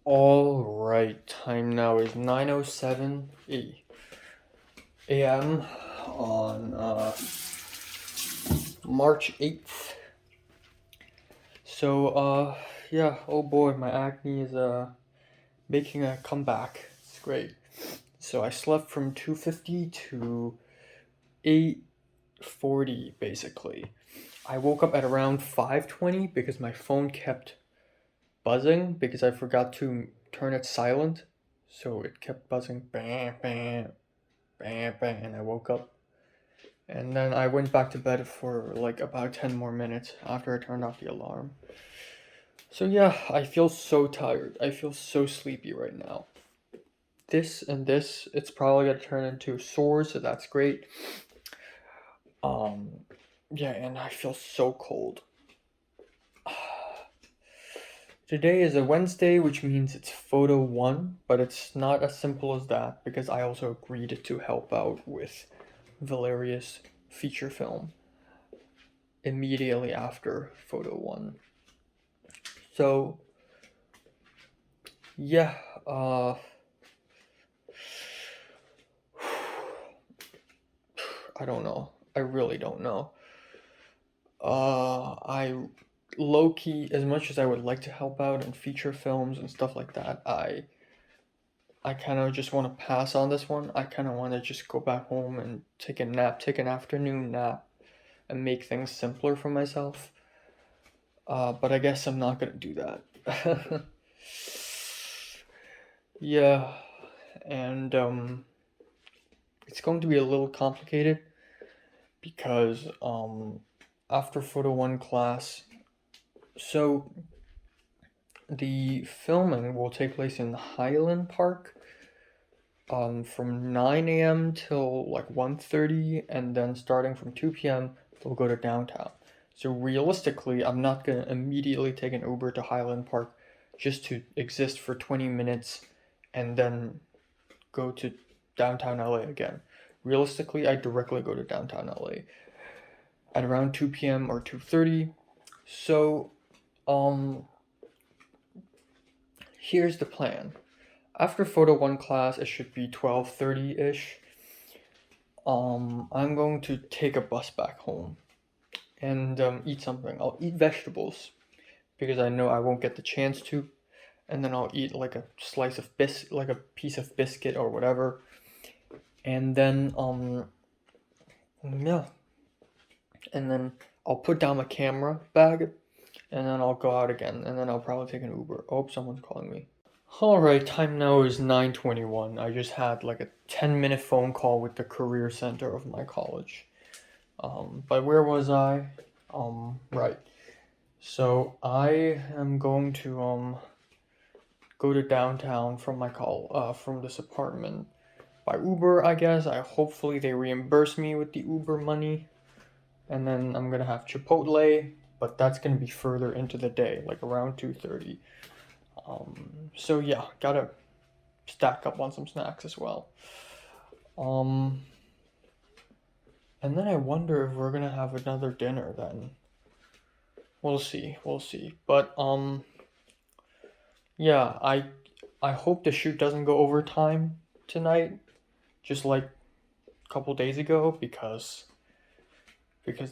All right, time now is 9:07 a.m. on March 8th. So yeah, oh boy, my acne is making a comeback. It's great. So I slept from 2:50 to 8:40 basically. I woke up at around 5:20 because my phone kept buzzing because I forgot to turn it silent. So it kept buzzing, bam, bam, bam, bam, and I woke up. And then I went back to bed for like about 10 more minutes after I turned off the alarm. So yeah, I feel so tired. I feel so sleepy right now. This and this, it's probably gonna turn into sores, so that's great. Um, yeah, and I feel so cold. Today is a Wednesday, which means it's photo one, but it's not as simple as that because I also agreed to help out with Valeria's feature film immediately after photo one. So yeah, I don't know. I really don't know. I low key, as much as I would like to help out in feature films and stuff like that, I kind of just want to pass on this one. I kind of want to just go back home and take a nap, take an afternoon nap, and make things simpler for myself. But I guess I'm not gonna do that. Yeah, and it's going to be a little complicated because after photo one class, so the filming will take place in Highland Park from 9 a.m. till like 1:30, and then starting from 2 p.m. they'll go to downtown. So realistically, I'm not gonna immediately take an Uber to Highland Park just to exist for 20 minutes and then go to downtown LA again. Realistically, I directly go to downtown LA at around 2 p.m. or 2:30. So, um, here's the plan. After photo one class, it should be 12:30 ish. I'm going to take a bus back home and eat something. I'll eat vegetables because I know I won't get the chance to, and then I'll eat like a slice of like a piece of biscuit or whatever, and then yeah, and then I'll put down my camera bag, and then I'll go out again, and then I'll probably take an Uber. Oh, someone's calling me. All right, time now is 9:21. I just had like a 10-minute phone call with the career center of my college. But where was I? Right. So I am going to go to downtown from from this apartment by Uber, I guess. I hopefully they reimburse me with the Uber money, and then I'm gonna have Chipotle, but that's gonna be further into the day, like around 2:30. So yeah, gotta stack up on some snacks as well. Um, and then I wonder if we're gonna have another dinner then. We'll see, we'll see. But yeah, I hope the shoot doesn't go over time tonight, just like a couple days ago, because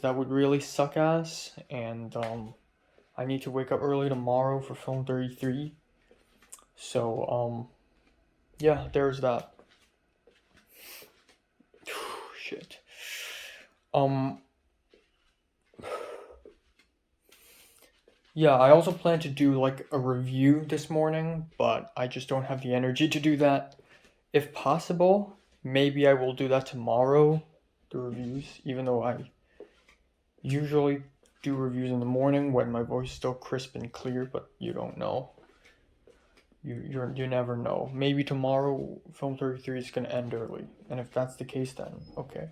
that would really suck ass, and I need to wake up early tomorrow for film 33. So yeah, there's that. Shit. Um Yeah, I also plan to do like a review this morning, but I just don't have the energy to do that. If possible, maybe I will do that tomorrow, the reviews, even though I usually do reviews in the morning when my voice is still crisp and clear, but you don't know. You never know. Maybe tomorrow film 33 is gonna end early. And if that's the case then okay.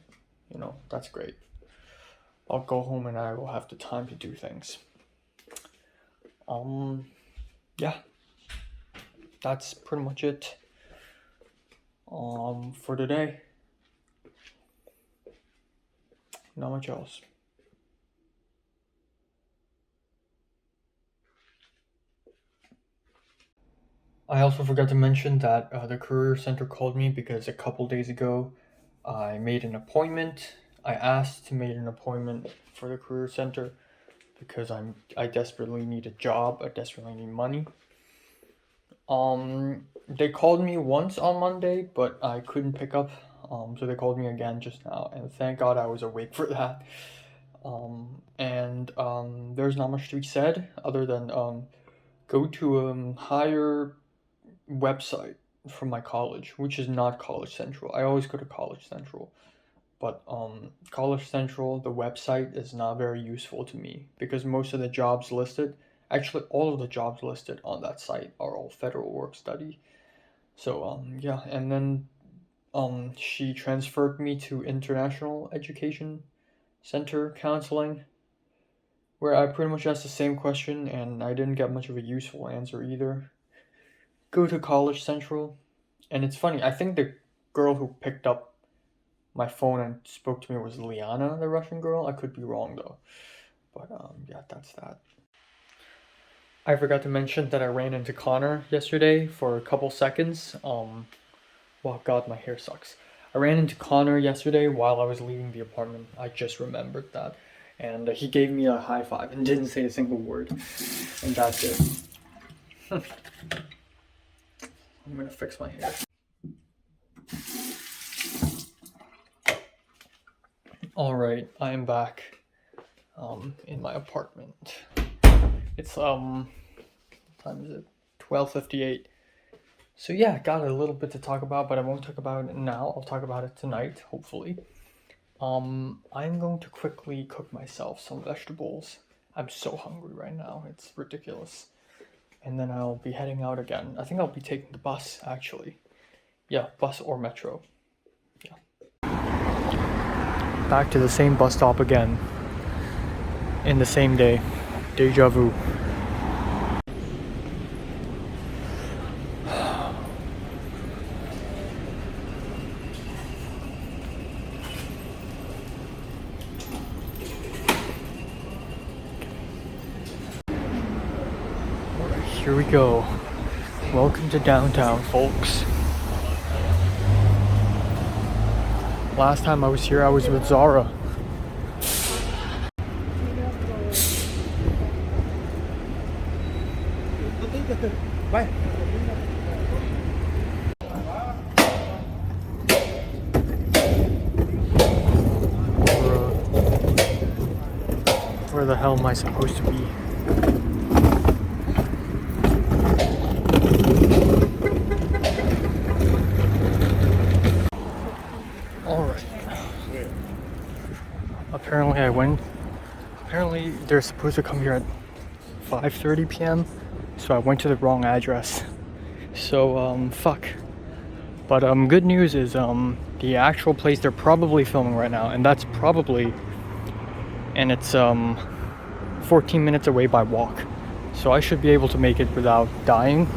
That's great. I'll go home and I will have the time to do things. Um yeah, that's pretty much it for today. Not much else. I also forgot to mention that the career center called me because a couple days ago I made an appointment. I asked to make an appointment for the career center because I desperately need a job. I desperately need money. They called me once on Monday, but I couldn't pick up. So they called me again just now, and thank God I was awake for that. There's not much to be said other than go to a higher website from my college, which is not College Central. I always go to College Central, but College Central, the website is not very useful to me because most of the jobs listed, actually all of the jobs listed on that site are all federal work study. So yeah, and then she transferred me to International Education Center Counseling, where I pretty much asked the same question and I didn't get much of a useful answer either. Go to College Central, and it's funny, I think the girl who picked up my phone and spoke to me was Liana, the Russian girl. I could be wrong though. But yeah, that's that. I forgot to mention that I ran into Connor yesterday for a couple seconds. Well, God, my hair sucks. I ran into Connor yesterday while I was leaving the apartment. I just remembered that. And he gave me a high five and didn't say a single word. And that's it. I'm gonna fix my hair. Alright, I am back in my apartment. It's what time is it? 12:58. So yeah, got a little bit to talk about, but I won't talk about it now. I'll talk about it tonight, hopefully. I'm going to quickly cook myself some vegetables. I'm so hungry right now. It's ridiculous. And then I'll be heading out again. I think I'll be taking the bus, actually. Yeah, bus or metro. Yeah. Back to the same bus stop again. In the same day. Deja vu. Here we go. Welcome to downtown, folks. Last time I was here, I was with Zara. Where the hell am I supposed to be? Alright. Apparently they're supposed to come here at 5:30 p.m. So I went to the wrong address. So fuck. But good news is the actual place they're probably filming right now, and that's probably, and it's 14 minutes away by walk. So I should be able to make it without dying.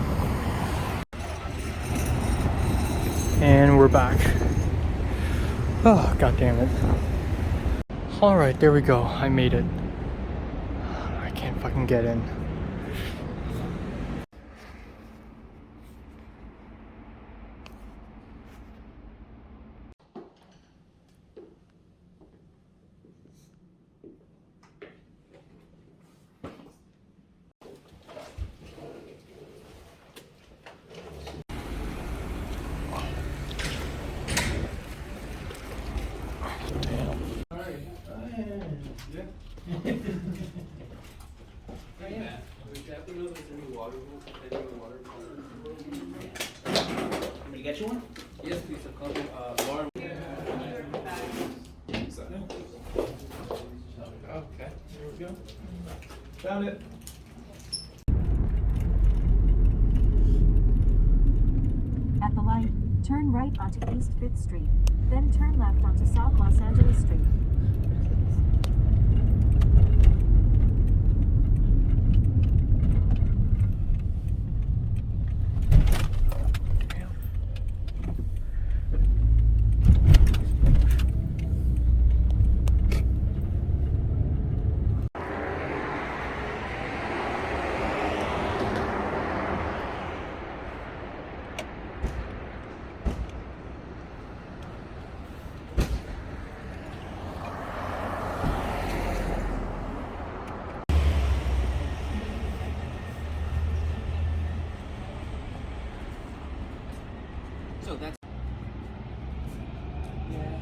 And we're back. Oh, god damn it. Alright, there we go. I made it. I can't fucking get in. Get you one? Yes, please. Lauren. Okay, here we go. Found it. At the light, turn right onto East 5th Street, then turn left onto South Los Angeles Street. So that's. Yeah.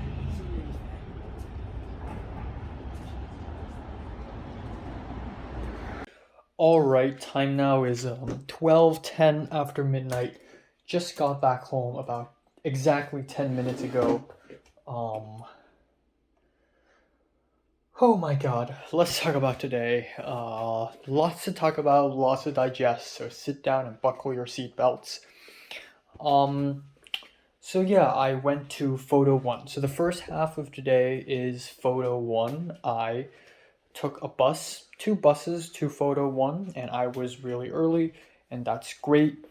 Alright, time now is 12:10 after midnight. Just got back home about exactly 10 minutes ago. Oh my god, let's talk about today. Lots to talk about, lots to digest, so sit down and buckle your seatbelts. So yeah, I went to photo 1. So the first half of today is photo 1. I took a bus, 2 buses to photo 1, and I was really early, and that's great.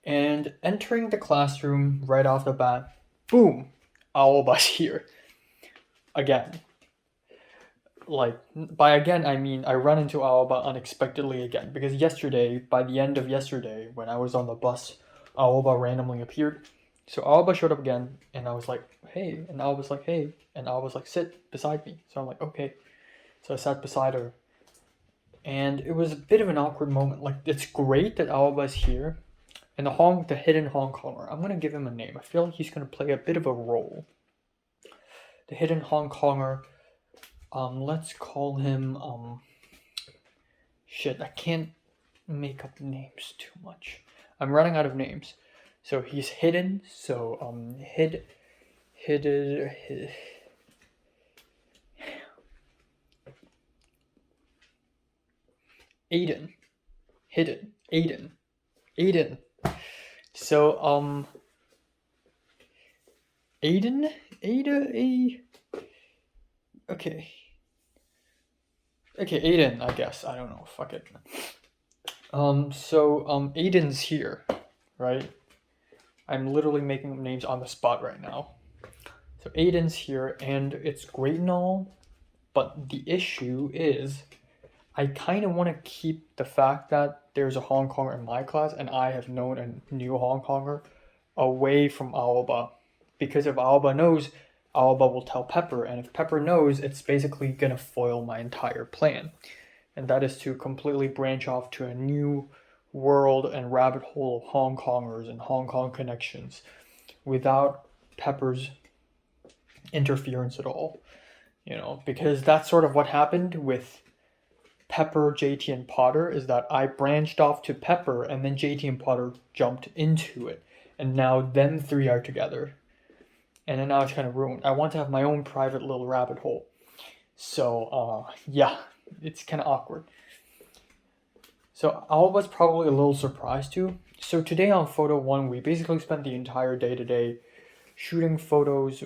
And entering the classroom right off the bat, boom, owl bus here. Again. Like, by again, I mean I run into Aoba unexpectedly again, because yesterday, by the end of yesterday, when I was on the bus, Aoba randomly appeared. So Aoba showed up again, and I was like, hey, and Aoba was like, hey, and Aoba was like, sit beside me. So I'm like, okay. So I sat beside her, and it was a bit of an awkward moment. Like, it's great that Aoba is here, and the hidden Hong Konger, I'm gonna give him a name. I feel like he's gonna play a bit of a role. The hidden Hong Konger. Let's call him, shit, I can't make up names too much. I'm running out of names. So he's hidden, so, Aiden. Hidden. Aiden. So, okay. Okay, Aiden, I guess. I don't know. Fuck it. Aiden's here, right? I'm literally making up names on the spot right now. So Aiden's here, and it's great and all, but the issue is I kind of want to keep the fact that there's a Hong Konger in my class, and I have known a new Hong Konger away from Aoba. Because if Aoba knows, Aoba will tell Pepper, and if Pepper knows, it's basically gonna foil my entire plan. And that is to completely branch off to a new world and rabbit hole of Hong Kongers and Hong Kong connections without Pepper's interference at all. You know, because that's sort of what happened with Pepper, JT, and Potter, is that I branched off to Pepper, and then JT and Potter jumped into it. And now them three are together. And then now it's kind of ruined. I want to have my own private little rabbit hole. So, yeah, it's kind of awkward. So I was probably a little surprised too. So today on photo 1, we basically spent the entire day today shooting photos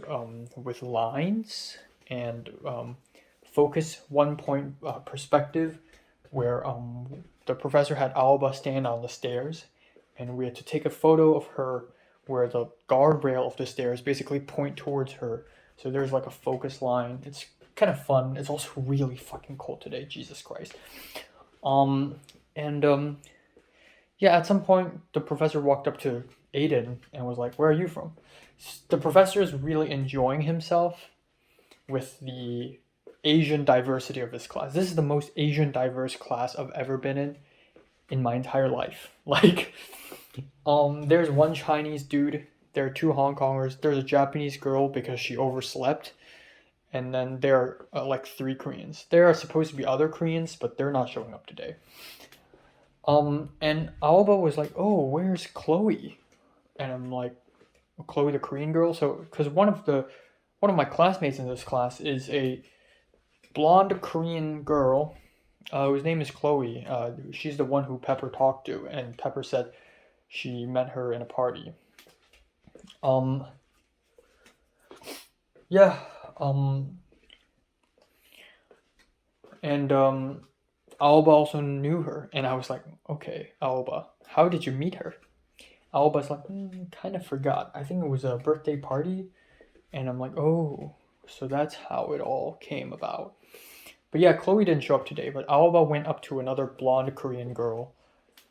with lines and focus one point perspective, where the professor had Aoba stand on the stairs, and we had to take a photo of her where the guardrail of the stairs basically point towards her. So there's like a focus line. It's kind of fun. It's also really fucking cold today. Jesus Christ. Yeah, at some point the professor walked up to Aiden and was like, "Where are you from?" The professor is really enjoying himself with the Asian diversity of his class. This is the most Asian diverse class I've ever been in my entire life. Like, there's one Chinese dude, there are 2 Hong Kongers, there's a Japanese girl because she overslept, and then there are like 3 Koreans. There are supposed to be other Koreans, but they're not showing up today. And Aoba was like, "Oh, where's Chloe?" And I'm like, "Chloe, the Korean girl?" So, because one of my classmates in this class is a blonde Korean girl, whose name is Chloe. She's the one who Pepper talked to, and Pepper said she met her in a party. Yeah. Aoba also knew her, and I was like, "Okay, Aoba, how did you meet her?" Aoba's like, "Kind of forgot. I think it was a birthday party," and I'm like, "Oh, so that's how it all came about." But yeah, Chloe didn't show up today, but Aoba went up to another blonde Korean girl,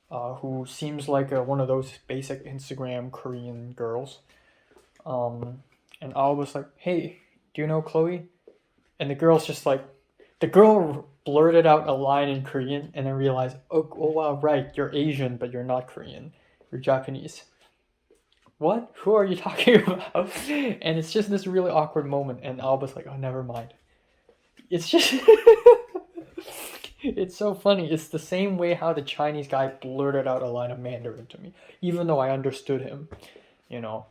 who seems like one of those basic Instagram Korean girls. And Aoba's like, "Hey, do you know Chloe?" And the girl blurted out a line in Korean and then realized, oh wow, right, you're Asian, but you're not Korean. You're Japanese. what? Who are you talking about? And it's just this really awkward moment, and Alba's like, oh, never mind. It's just, it's so funny. It's the same way how the Chinese guy blurted out a line of Mandarin to me, even though I understood him, you know.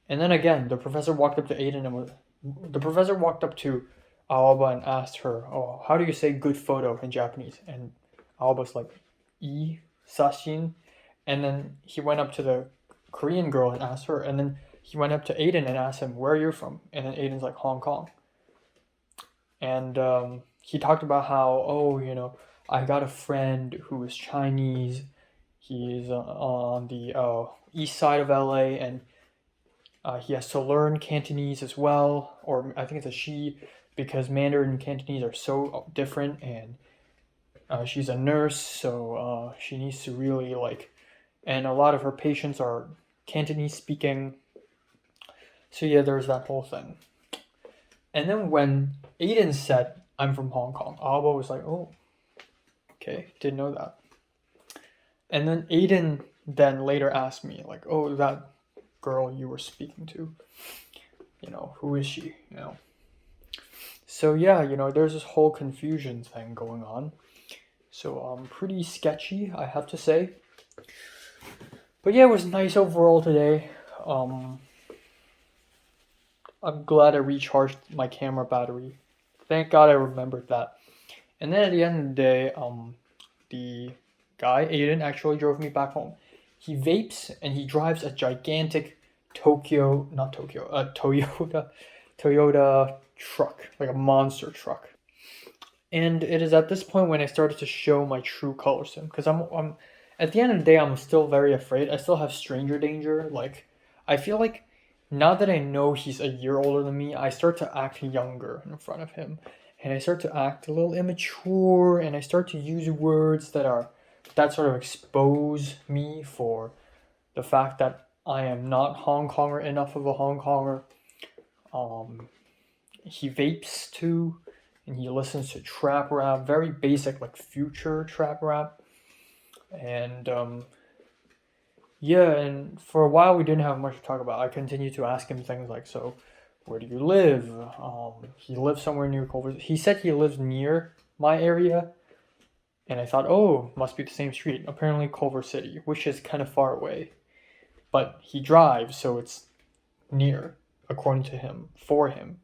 And then again, the professor walked up to Aiden the professor walked up to Alba and asked her, oh, how do you say good photo in Japanese? And Alba's like, I sashin. And then he went up to the Korean girl and asked her, and then he went up to Aiden and asked him, where are you from? And then Aiden's like, Hong Kong. And he talked about how, oh, you know, I got a friend who is Chinese. He's on the east side of LA, and he has to learn Cantonese as well, or I think it's a she, because Mandarin and Cantonese are so different, and she's a nurse, so she needs to really and a lot of her patients are Cantonese speaking. So yeah, there's that whole thing. And then when Aiden said, I'm from Hong Kong, Alba was like, oh, okay, didn't know that. And then Aiden then later asked me, like, oh, that girl you were speaking to, you know, who is she, you know? So yeah, you know, there's this whole confusion thing going on. So pretty sketchy, I have to say. But yeah, it was nice overall today. I'm glad I recharged my camera battery. Thank God I remembered that. And then at the end of the day, the guy, Aiden, actually drove me back home. He vapes and he drives a gigantic Toyota truck, like a monster truck. And it is at this point when I started to show my true colors to him, because I'm at the end of the day, I'm still very afraid. I still have stranger danger. Like, I feel like now that I know he's a year older than me, I start to act younger in front of him, and I start to act a little immature, and I start to use words that sort of expose me for the fact that I am not Hong Konger enough of a Hong Konger. He vapes too, and he listens to trap rap, very basic, like Future trap rap. And yeah, and for a while we didn't have much to talk about. I continued to ask him things like, so where do you live? He lives somewhere near Culver. He said he lives near my area, and I thought, oh, must be the same street. Apparently Culver City, which is kind of far away, but he drives, so it's near, according to him, for him.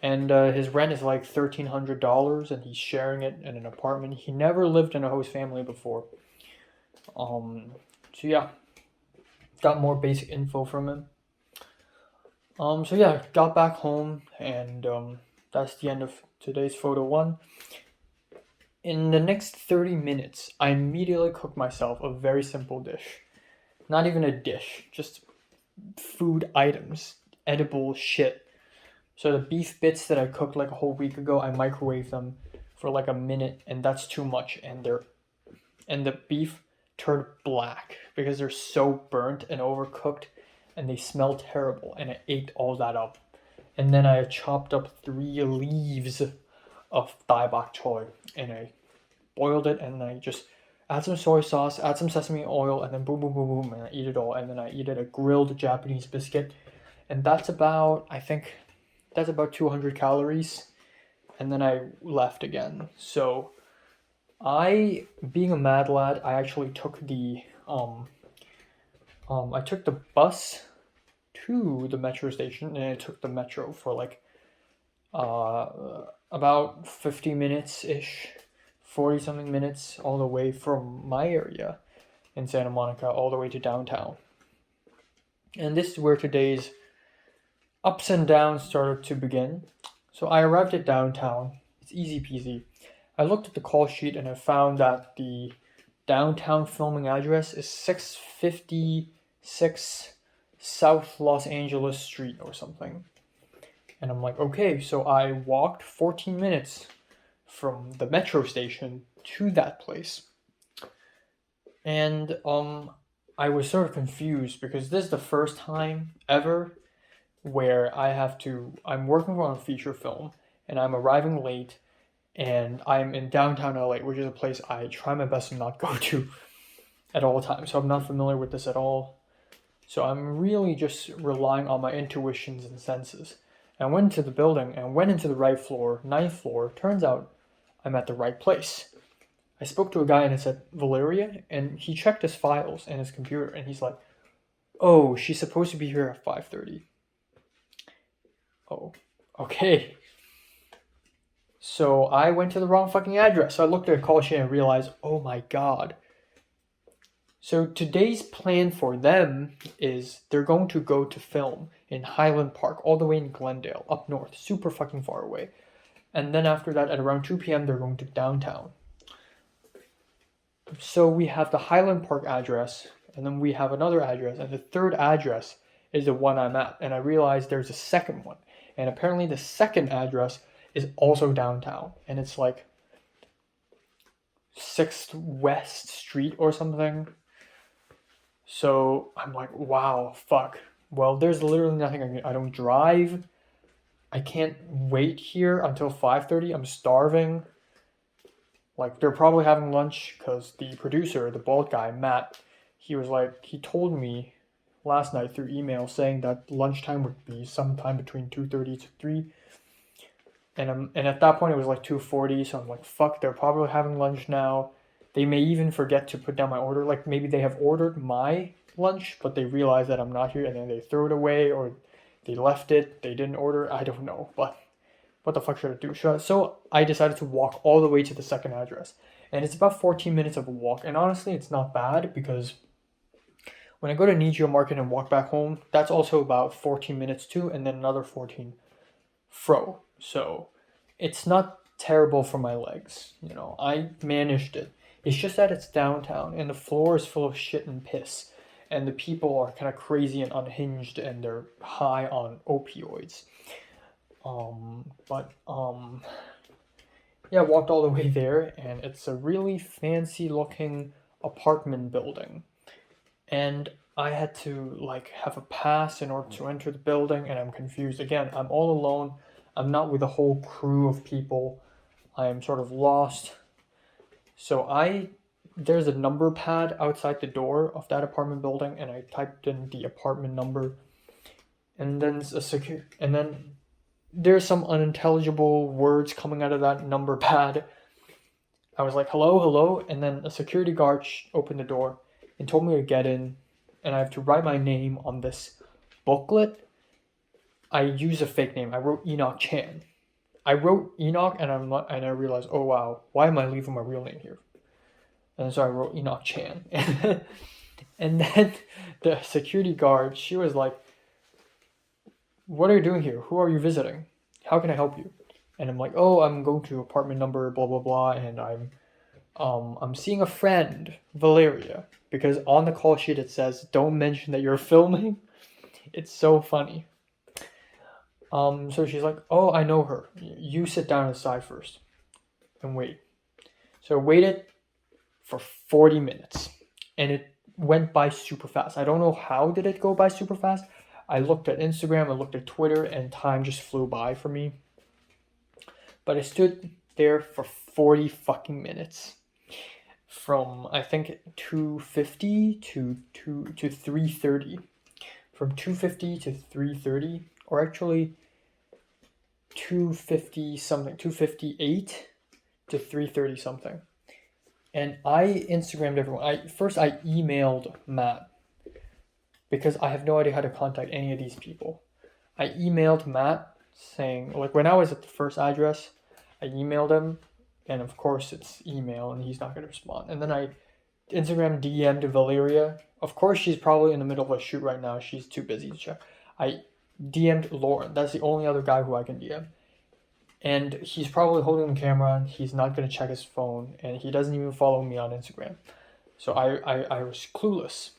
And his rent is like $1,300, and he's sharing it in an apartment. He never lived in a host family before. So yeah, got more basic info from him. So yeah, got back home, and that's the end of today's photo 1. In the next 30 minutes, I immediately cooked myself a very simple dish. Not even a dish, just food items, edible shit. So the beef bits that I cooked like a whole week ago, I microwaved them for like a minute, and that's too much. And the beef turned black because they're so burnt and overcooked, and they smell terrible. And I ate all that up. And then I chopped up 3 leaves of dai bok choy, and I boiled it, and I just add some soy sauce, add some sesame oil, and then boom, boom, boom, boom, and I eat it all. And then I eat it a grilled Japanese biscuit, and that's about 200 calories, and then I left again. So being a mad lad, I actually took the bus to the metro station, and I took the metro for like about 50 minutes ish, 40 something minutes, all the way from my area in Santa Monica all the way to downtown. And this is where today's ups and downs started to begin. So I arrived at downtown. It's easy peasy. I looked at the call sheet and I found that the downtown filming address is 656 South Los Angeles Street or something. And I'm like, okay, so I walked 14 minutes from the metro station to that place. And I was sort of confused because this is the first time ever where I'm working on a feature film and I'm arriving late, and I'm in downtown LA, which is a place I try my best to not go to at all times. So I'm not familiar with this at all. So I'm really just relying on my intuitions and senses. And I went into the building and went into the right floor, 9th floor. Turns out I'm at the right place. I spoke to a guy and it said Valeria, and he checked his files and his computer, and he's like, "Oh, she's supposed to be here at 5:30." Oh, okay. So I went to the wrong fucking address. So I looked at a call sheet and realized, oh my god. So today's plan for them is they're going to go to film in Highland Park, all the way in Glendale, up north, super fucking far away. And then after that, at around 2 p.m., they're going to downtown. So we have the Highland Park address, and then we have another address, and the third address is the one I'm at. And I realized there's a second one. And apparently the second address is also downtown. And it's like 6th West Street or something. So I'm like, wow, fuck. Well, there's literally nothing I don't drive. I can't wait here until 5:30. I'm starving. Like, they're probably having lunch because the producer, the bald guy, Matt, he told me last night through email saying that lunchtime would be sometime between 2:30 to 3. And at that point it was like 2:40, so I'm like, fuck, they're probably having lunch now. They may even forget to put down my order. Like, maybe they have ordered my lunch, but they realize that I'm not here, and then they throw it away, or they left it, they didn't order. I don't know, but what the fuck should I do? So I decided to walk all the way to the second address. And it's about 14 minutes of a walk. And honestly, it's not bad, because when I go to Nijio Market and walk back home, that's also about 14 minutes too, and then another 14 fro. So it's not terrible for my legs. You know, I managed it. It's just that it's downtown and the floor is full of shit and piss. And the people are kind of crazy and unhinged, and they're high on opioids. Yeah, I walked all the way there, and it's a really fancy looking apartment building. And I had to like have a pass in order to enter the building, and I'm confused. Again, I'm all alone. I'm not with a whole crew of people. I am sort of lost. So there's a number pad outside the door of that apartment building, and I typed in the apartment number, and then there's some unintelligible words coming out of that number pad. I was like, hello, hello, and then a security guard opened the door and told me to get in, and I have to write my name on this booklet. I use a fake name. I wrote Enoch Chan. I wrote Enoch, and I realized, oh wow, why am I leaving my real name here? And so I wrote Enoch Chan. And then the security guard, she was like, what are you doing here? Who are you visiting? How can I help you? And I'm like, oh, I'm going to apartment number blah blah blah, and I'm seeing a friend, Valeria, because on the call sheet it says, don't mention that you're filming. It's so funny. So she's like, oh, I know her. You sit down on the side first and wait. So I waited for 40 minutes, and it went by super fast. I don't know how did it go by super fast. I looked at Instagram, I looked at Twitter, and time just flew by for me. But I stood there for 40 fucking minutes. From, I think, 2:50 to 3:30. From 2:50 to 3:30, or actually 2:50 something, 2:58 to 3:30 something. And I Instagrammed everyone. I emailed Matt, because I have no idea how to contact any of these people. I emailed Matt saying, like, when I was at the first address, I emailed him, and of course it's email and he's not going to respond. And then I Instagram DM'd Valeria. Of course she's probably in the middle of a shoot right now. She's too busy to check. I DM'd Lauren. That's the only other guy who I can DM. And he's probably holding the camera. He's not going to check his phone. And he doesn't even follow me on Instagram. So I was clueless.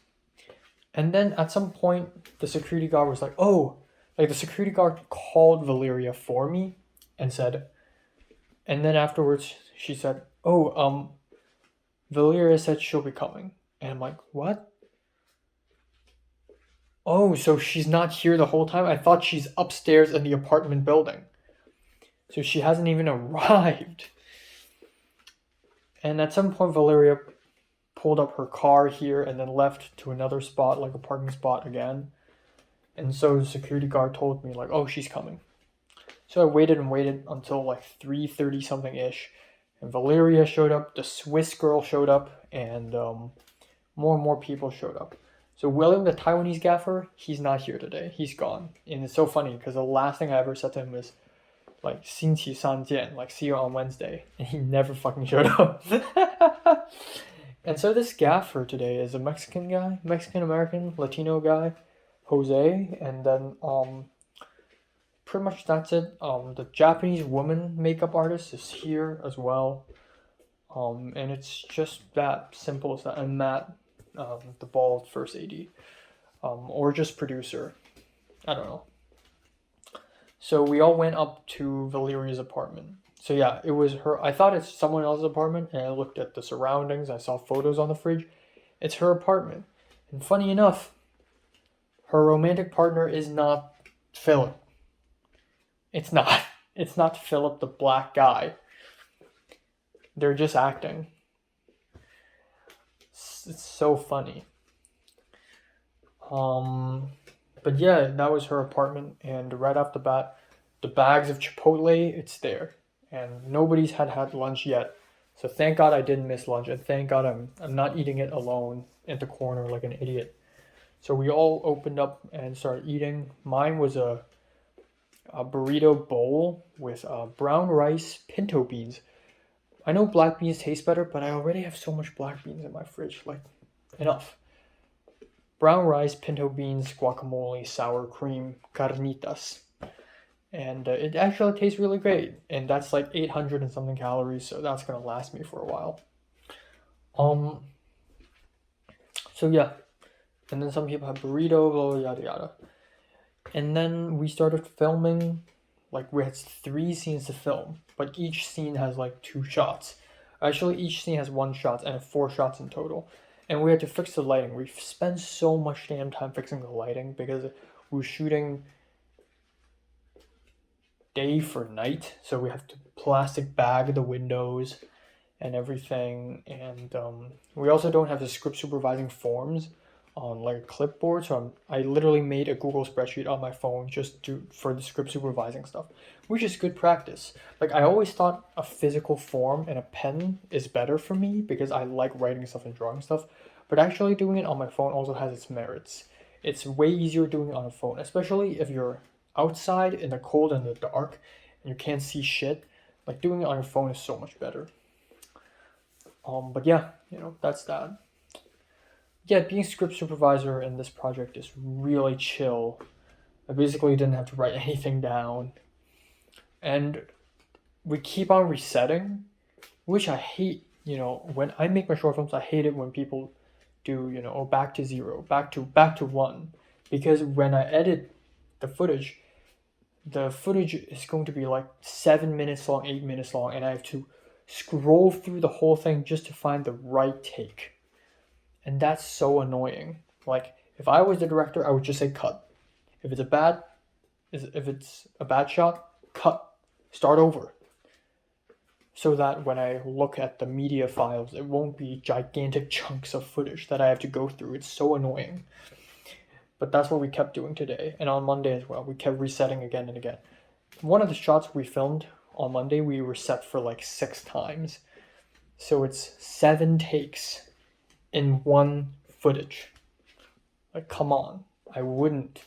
And then at some point, the security guard was like, oh, like the security guard called Valeria for me and said, and then afterwards she said, oh, Valeria said she'll be coming. And I'm like, what? Oh, so she's not here the whole time? I thought she's upstairs in the apartment building. So she hasn't even arrived. And at some point, Valeria pulled up her car here and then left to another spot, like a parking spot again. And so the security guard told me, like, oh, she's coming. So I waited and waited until like 3:30 something ish. And Valeria showed up, the Swiss girl showed up, and more and more people showed up. So William, the Taiwanese gaffer, he's not here today. He's gone. And it's so funny because the last thing I ever said to him was, like, 星期三见, like, see you on Wednesday. And he never fucking showed up. And so this gaffer today is a Mexican guy, Mexican-American, Latino guy, Jose. And then pretty much that's it. The Japanese woman makeup artist is here as well. And it's just that simple as that. And Matt, the bald first AD, or just producer. I don't know. So we all went up to Valeria's apartment. So yeah, it was her. I thought it's someone else's apartment, and I looked at the surroundings. I saw photos on the fridge. It's her apartment. And funny enough, her romantic partner is not Philip. It's not. It's not Philip, the black guy. They're just acting. It's so funny. But yeah, that was her apartment, and right off the bat, the bags of Chipotle, it's there, and nobody's had lunch yet. So thank God I didn't miss lunch, and thank God I'm not eating it alone at the corner like an idiot. So we all opened up and started eating. Mine was a burrito bowl with brown rice, pinto beans. I know black beans taste better, but I already have so much black beans in my fridge, like, enough. Brown rice, pinto beans, guacamole, sour cream, carnitas. And it actually tastes really great. And that's like 800 and something calories, so that's going to last me for a while. So yeah. And then some people have burrito, blah, yada, yada. And then we started filming. Like, we had 3 scenes to film, but each scene has like 2 shots. Actually, each scene has 1 shot and 4 shots in total. And we had to fix the lighting. We spent so much damn time fixing the lighting because we were shooting day for night. So we have to plastic bag the windows and everything. And we also don't have the script supervising forms on like a clipboard. So I literally made a Google spreadsheet on my phone just for the script supervising stuff, which is good practice. Like, I always thought a physical form and a pen is better for me because I like writing stuff and drawing stuff. But actually doing it on my phone also has its merits. It's way easier doing it on a phone, especially if you're outside in the cold and the dark and you can't see shit. Like, doing it on your phone is so much better. But yeah, that's that. Yeah, being script supervisor in this project is really chill. I basically didn't have to write anything down. And we keep on resetting, which I hate. When I make my short films, I hate it when people do, back to 0, back to 1. Because when I edit the footage is going to be like 7 minutes long, 8 minutes long, and I have to scroll through the whole thing just to find the right take. And that's so annoying. Like, if I was the director, I would just say cut. If it's a bad shot, cut. Start over. So that when I look at the media files, it won't be gigantic chunks of footage that I have to go through. It's so annoying. But that's what we kept doing today. And on Monday as well, we kept resetting again and again. One of the shots we filmed on Monday, we reset for like 6 times. So it's 7 takes in one footage. Like, come on. I wouldn't.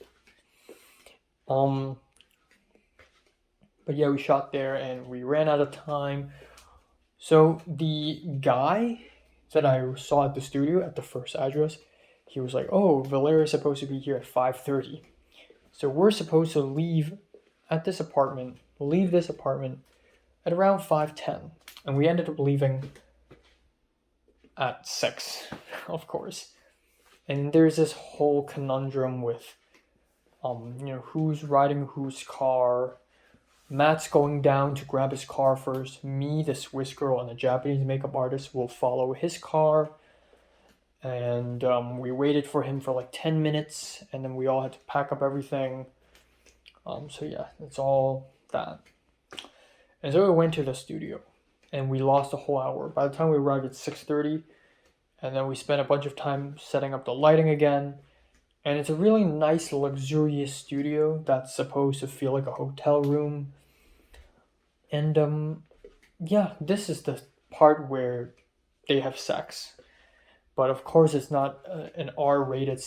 But yeah, we shot there and we ran out of time. So the guy that I saw at the studio at the first address, he was like, oh, Valeria's supposed to be here at 5:30. So we're supposed to leave this apartment at around 5:10. And we ended up leaving at 6, of course. And there's this whole conundrum with, who's riding whose car. Matt's going down to grab his car first. Me, the Swiss girl, and the Japanese makeup artist will follow his car. And we waited for him for like 10 minutes, and then we all had to pack up everything. So yeah, it's all that. And so we went to the studio, and we lost a whole hour. By the time we arrived at 6:30, And then we spent a bunch of time setting up the lighting again. And it's a really nice, luxurious studio that's supposed to feel like a hotel room. And yeah, this is the part where they have sex. But of course, it's not an R-rated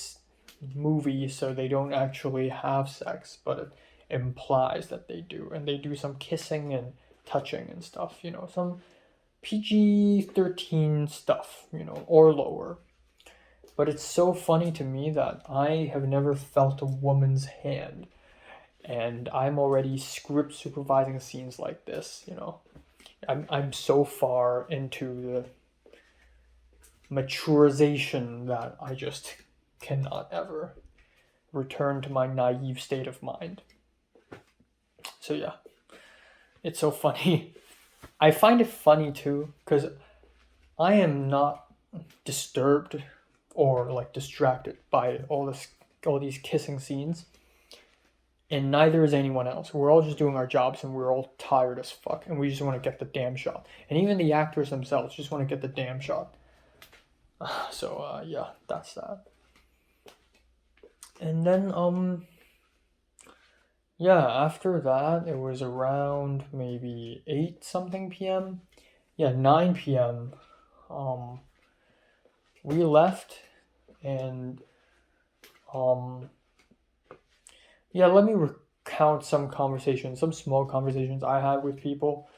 movie, so they don't actually have sex, but it implies that they do. And they do some kissing and touching and stuff, some PG-13 stuff, or lower. But it's so funny to me that I have never felt a woman's hand. And I'm already script supervising scenes like this, I'm so far into the maturization that I just cannot ever return to my naive state of mind. So yeah, it's so funny. I find it funny too, because I am not disturbed or like distracted by all these kissing scenes, and neither is anyone else. We're all just doing our jobs, and we're all tired as fuck, and we just want to get the damn shot. And even the actors themselves just want to get the damn shot. So yeah, that's that. And then yeah, after that it was around maybe 8 something p.m. Yeah, 9 p.m. We left, and yeah, let me recount some small conversations I had with people.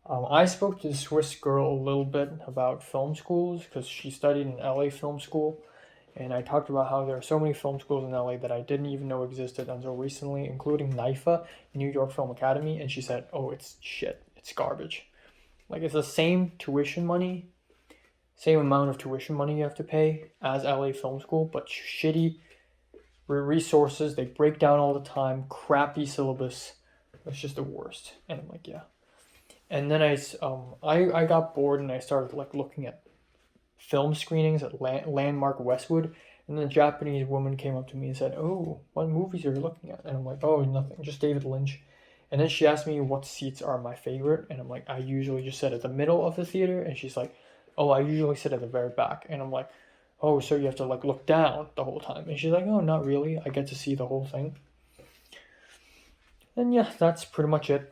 I spoke to the Swiss girl a little bit about film schools because she studied in LA film school, and I talked about how there are so many film schools in LA that I didn't even know existed until recently, including NYFA, New York Film Academy, and she said, oh, it's shit, it's garbage. Like, it's the same amount of tuition money you have to pay as LA Film School, but shitty resources. They break down all the time, crappy syllabus. It's just the worst. And I'm like, yeah. And then I got bored, and I started like looking at film screenings at Landmark Westwood, and then a Japanese woman came up to me and said, oh, what movies are you looking at? And I'm like, oh, nothing, just David Lynch. And then she asked me what seats are my favorite, and I'm like, I usually just sit at the middle of the theater. And she's like, oh, I usually sit at the very back. And I'm like, oh, so you have to like look down the whole time? And she's like, oh, not really, I get to see the whole thing. And yeah, that's pretty much it.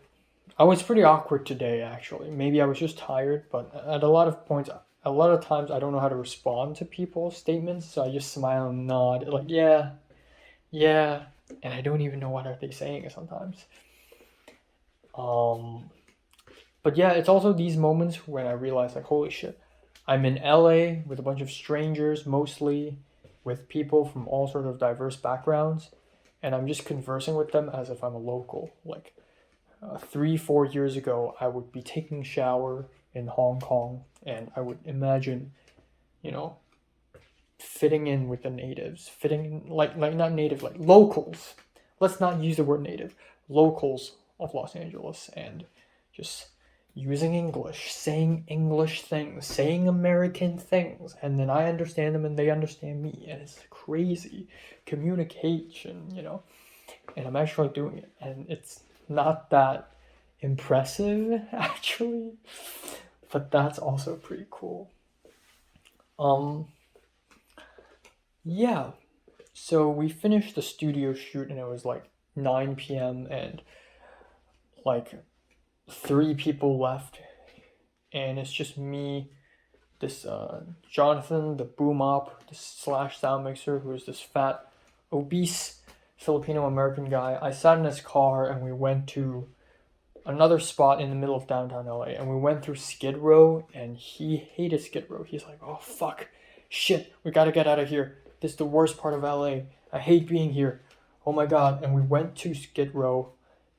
I was pretty awkward today, actually. Maybe I was just tired, but at a lot of times I don't know how to respond to people's statements, so I just smile and nod, like, yeah, and I don't even know what are they saying sometimes. But yeah, it's also these moments when I realize, like, holy shit, I'm in LA with a bunch of strangers, mostly with people from all sort of diverse backgrounds, and I'm just conversing with them as if I'm a local. Like, 3-4 years ago, I would be taking a shower in Hong Kong, and I would imagine, fitting in with the natives, like not native, like locals. Let's not use the word native. Locals of Los Angeles, and just using English, saying English things, saying American things, and then I understand them and they understand me, and it's crazy communication, and I'm actually doing it, and it's not that impressive actually, but that's also pretty cool. Yeah, so we finished the studio shoot, and it was like 9 p.m. and like 3 people left, and it's just me, this Jonathan, the boom op, this slash sound mixer, who is this fat, obese Filipino American guy. I sat in his car, and we went to another spot in the middle of downtown LA, and we went through Skid Row, and he hated Skid Row. He's like, oh fuck, shit, we gotta get out of here. This is the worst part of LA. I hate being here. Oh my god. And we went to Skid Row.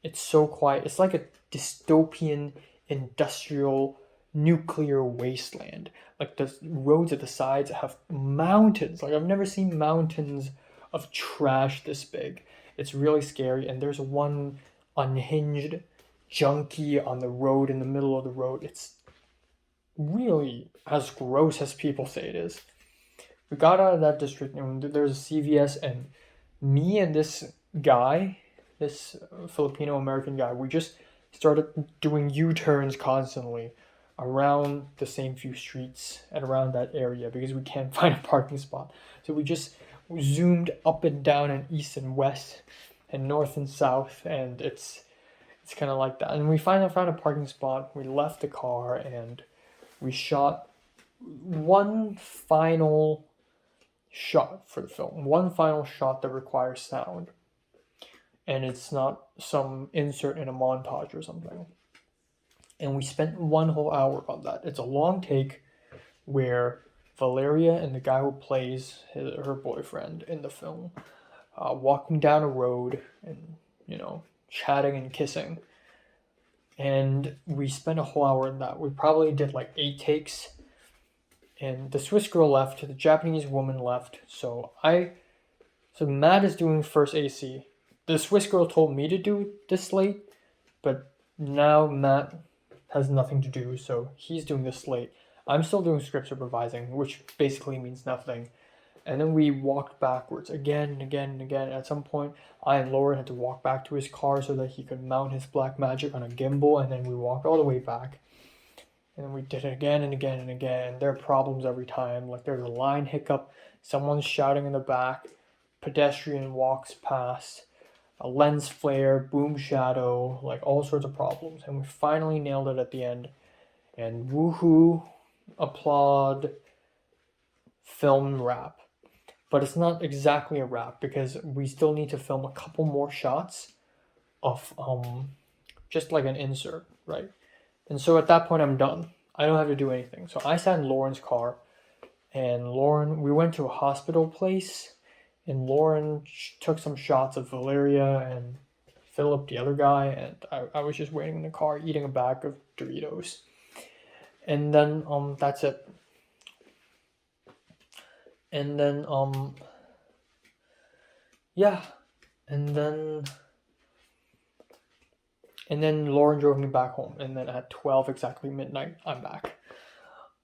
It's so quiet. It's like a dystopian industrial nuclear wasteland. Like, the roads at the sides have mountains. Like, I've never seen mountains of trash this big. It's really scary, and there's one unhinged junkie on the road, in the middle of the road. It's really as gross as people say it is. We got out of that district, and there's a CVS, and me and this guy, this Filipino American guy, we just started doing U-turns constantly. around the same few streets and around that area because we can't find a parking spot. So we just zoomed up and down and east and west and north and south, and it's kind of like that. And we finally found a parking spot. We left the car and we shot one final shot for the film. One final shot that requires sound. And it's not some insert in a montage or something. And we spent one whole hour on that. It's a long take where Valeria and the guy who plays her boyfriend in the film walking down a road and, chatting and kissing. And we spent a whole hour in that. We probably did like 8 takes. And the Swiss girl left, the Japanese woman left. So Matt is doing first AC. The Swiss girl told me to do this slate, but now Matt has nothing to do, so he's doing this slate. I'm still doing script supervising, which basically means nothing. And then we walked backwards again and again and again. At some point, I and Lauren had to walk back to his car so that he could mount his Blackmagic on a gimbal, and then we walked all the way back. And then we did it again and again and again. There are problems every time. Like there's a line hiccup, someone's shouting in the back, pedestrian walks past, a lens flare, boom shadow, like all sorts of problems. And we finally nailed it at the end. And woohoo, applaud, film wrap. But it's not exactly a wrap because we still need to film a couple more shots of just like an insert, right? And so at that point I'm done. I don't have to do anything. So I sat in Lauren's car, and we went to a hospital place, and Lauren took some shots of Valeria and Philip, the other guy, and I was just waiting in the car eating a bag of Doritos. And then that's it. And then yeah. And then Lauren drove me back home, and then at 12 exactly midnight, I'm back.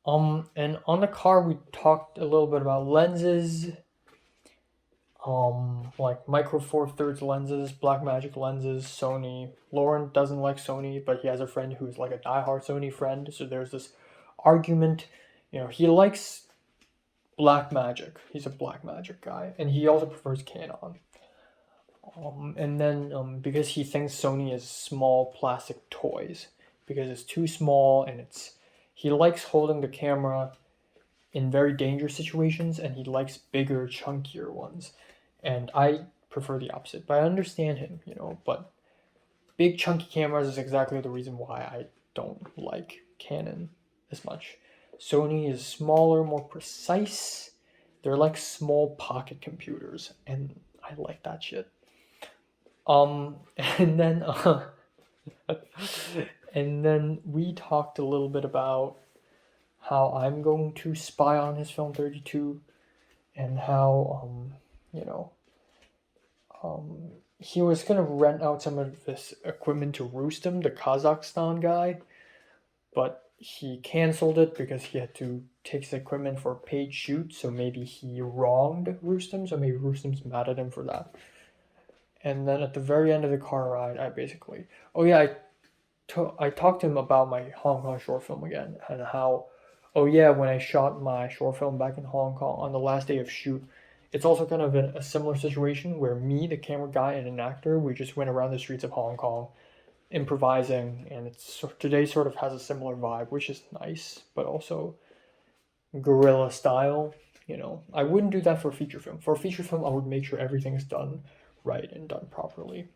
And on the car we talked a little bit about lenses, like micro four thirds lenses, Blackmagic lenses, Sony. Lauren doesn't like Sony, but he has a friend who's like a diehard Sony friend, so there's this argument. He likes Blackmagic. He's a Blackmagic guy, and he also prefers Canon. And then because he thinks Sony is small plastic toys, because it's too small, and he likes holding the camera in very dangerous situations, and he likes bigger, chunkier ones. And I prefer the opposite, but I understand him, but big chunky cameras is exactly the reason why I don't like Canon as much. Sony is smaller, more precise. They're like small pocket computers, and I like that shit. And then and then we talked a little bit about how I'm going to spy on his film 32, and how he was gonna rent out some of this equipment to Rustam, the Kazakhstan guy, but he canceled it because he had to take his equipment for a paid shoot. So maybe he wronged Rustam, so maybe Rustam's mad at him for that. And then at the very end of the car ride, I talked to him about my Hong Kong short film again, and how, when I shot my short film back in Hong Kong on the last day of shoot, it's also kind of a similar situation where me, the camera guy, and an actor, we just went around the streets of Hong Kong improvising, and today sort of has a similar vibe, which is nice, but also guerrilla style. I wouldn't do that for a feature film. For a feature film, I would make sure everything is done right and done properly.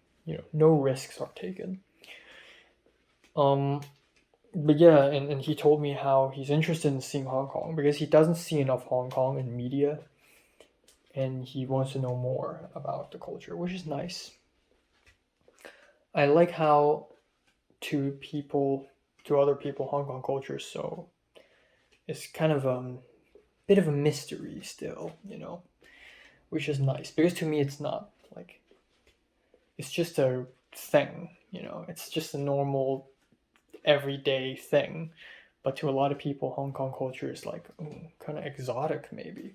No risks are taken. But yeah, and he told me how he's interested in seeing Hong Kong because he doesn't see enough Hong Kong in media, and he wants to know more about the culture, which is nice. I like how to other people, Hong Kong culture, so it's kind of a bit of a mystery still, which is nice, because to me it's not like, it's just a thing, it's just a normal everyday thing, but to a lot of people Hong Kong culture is like kind of exotic maybe.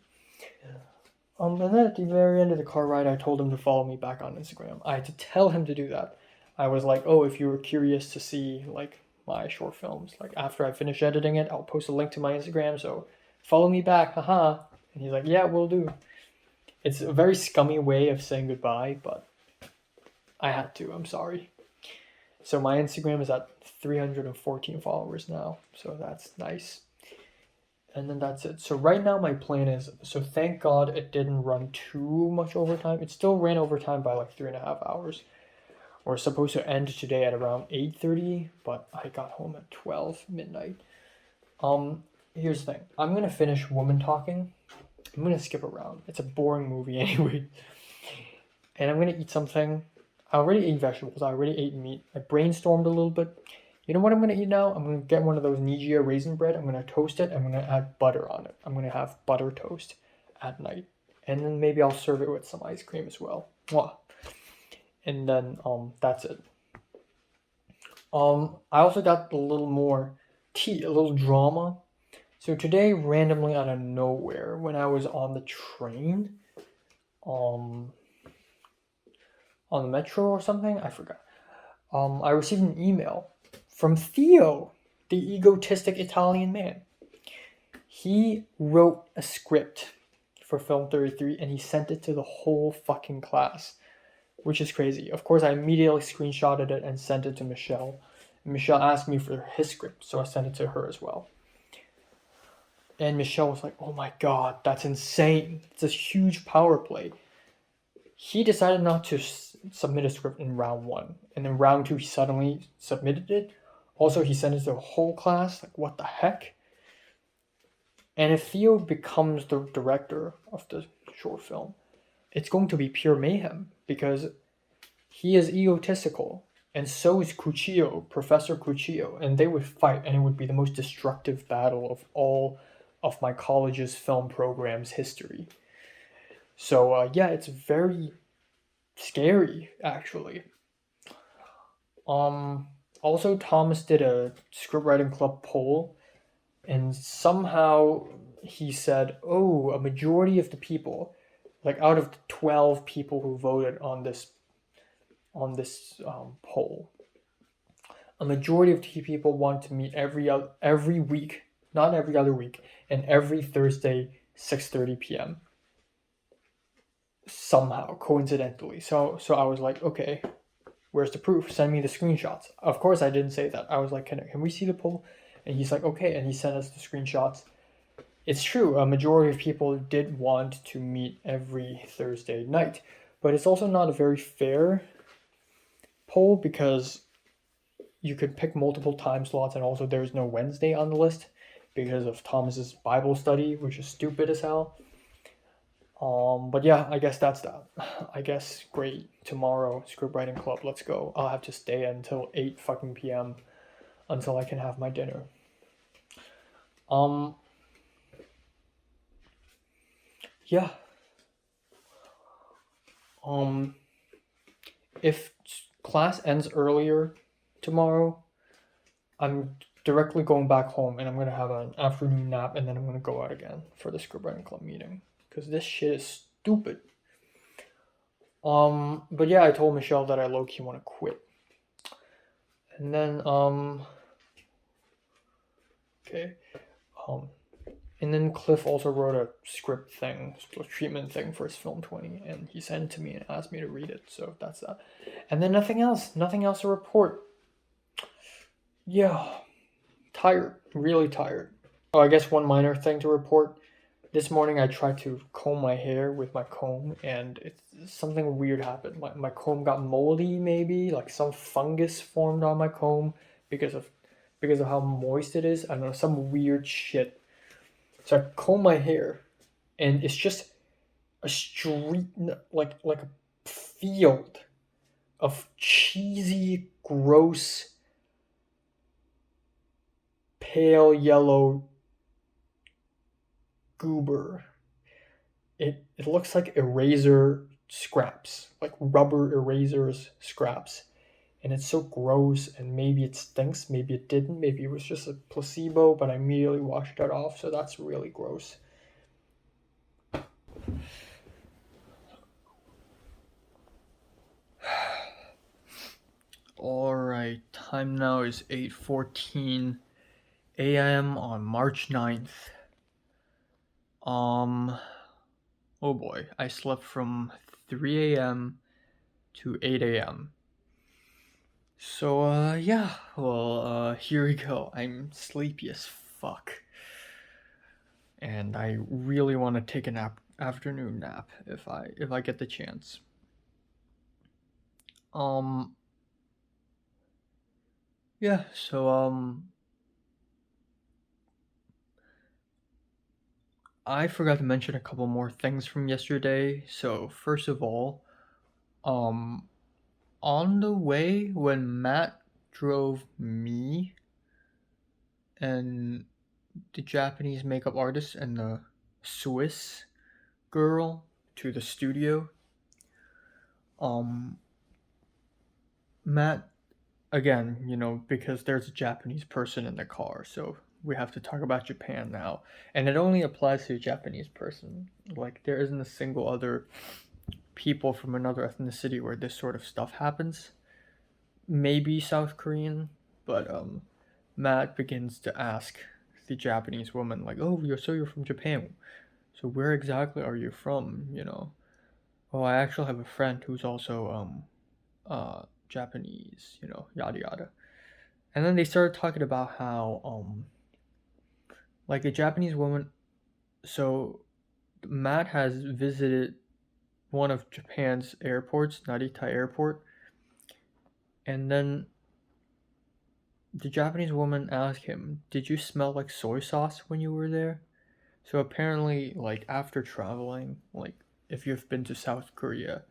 And then at the very end of the car ride, I told him to follow me back on Instagram. I had to tell him to do that. I was like, if you were curious to see like my short films. Like after I finish editing it, I'll post a link to my Instagram. So follow me back, haha. And he's like, yeah, we'll do. It's a very scummy way of saying goodbye, but I had to. I'm sorry. So my Instagram is at 314 followers now. So that's nice. And then that's it. So right now my plan is, so thank God it didn't run too much overtime. It still ran overtime by like 3.5 hours. We're supposed to end today at around 8:30, but I got home at 12 midnight. Here's the thing. I'm gonna finish Woman Talking. I'm gonna skip around. It's a boring movie anyway. And I'm gonna eat something. I already ate vegetables. I already ate meat. I brainstormed a little bit. You know what I'm gonna eat now? I'm gonna get one of those Nigia raisin bread. I'm gonna toast it. I'm gonna add butter on it. I'm gonna have butter toast at night. And then maybe I'll serve it with some ice cream as well. Mwah. And then that's it. I also got a little more tea, a little drama. So today, randomly out of nowhere, when I was on the train, on the metro or something, I forgot. I received an email from Theo, the egotistic Italian man. He wrote a script for Film 33 and he sent it to the whole fucking class, which is crazy. Of course, I immediately screenshotted it and sent it to Michelle. And Michelle asked me for his script, so I sent it to her as well. And Michelle was like, oh my god, that's insane. It's a huge power play. He decided not to submit a script in round 1. And in round 2, he suddenly submitted it. Also, he sent it to the whole class. Like, what the heck? And if Theo becomes the director of the short film, it's going to be pure mayhem. Because he is egotistical. And so is Cuccio, Professor Cuccio. And they would fight. And it would be the most destructive battle of all of my college's film program's history. So yeah, it's very scary actually. Also Thomas did a scriptwriting club poll and somehow he said, oh, a majority of the people, like out of the 12 people who voted on this poll, a majority of the people want to meet every week, not every other week, and every Thursday 6:30 p.m. somehow, coincidentally. So I was like, okay, where's the proof? Send me the screenshots. Of course I didn't say that. I was like, can we see the poll? And he's like, okay, and he sent us the screenshots. It's true, a majority of people did want to meet every Thursday night, but it's also not a very fair poll because you could pick multiple time slots, and also there's no Wednesday on the list because of Thomas's Bible study, which is stupid as hell. But yeah, I guess that's that. I guess great. Tomorrow, scriptwriting club, let's go. I'll have to stay until 8 fucking p.m. until I can have my dinner. Yeah. If class ends earlier tomorrow, I'm directly going back home and I'm gonna have an afternoon nap and then I'm gonna go out again for the scriptwriting club meeting because this shit is stupid. But yeah, I told Michelle that I low-key want to quit. And then and then Cliff also wrote a script thing, a treatment thing for his Film 20, and he sent it to me and asked me to read it, so that's that. And then nothing else to report. Yeah, tired, really tired. Oh, I guess one minor thing to report. This morning I tried to comb my hair with my comb and something weird happened. My comb got moldy maybe, like some fungus formed on my comb because of how moist it is. I don't know, some weird shit. So I comb my hair and it's just a street, like a field of cheesy, gross, pale yellow goober. It looks like eraser scraps, like rubber erasers scraps, and it's so gross. And maybe it stinks, maybe it didn't, maybe it was just a placebo, but I immediately washed it off, so that's really gross. Alright, time time now is 8:14 a.m. on March 9th. Oh boy, I slept from 3 a.m. to 8 a.m. So, yeah, well, here we go. I'm sleepy as fuck. And I really want to take an afternoon nap if I get the chance. Yeah, so, I forgot to mention a couple more things from yesterday. So, first of all, um, on the way when Matt drove me and the Japanese makeup artist and the Swiss girl to the studio, Matt, again, because there's a Japanese person in the car, so we have to talk about Japan now. And it only applies to a Japanese person. Like, there isn't a single other people from another ethnicity where this sort of stuff happens. Maybe South Korean, but Matt begins to ask the Japanese woman, like, "Oh, you're from Japan. So where exactly are you from? Oh, I actually have a friend who's also Japanese. Yada yada." And then they started talking about how like a Japanese woman. So Matt has visited one of Japan's airports, Narita Airport, and then the Japanese woman asked him, "Did you smell like soy sauce when you were there?" So apparently, like after traveling, like if you've been to South Korea,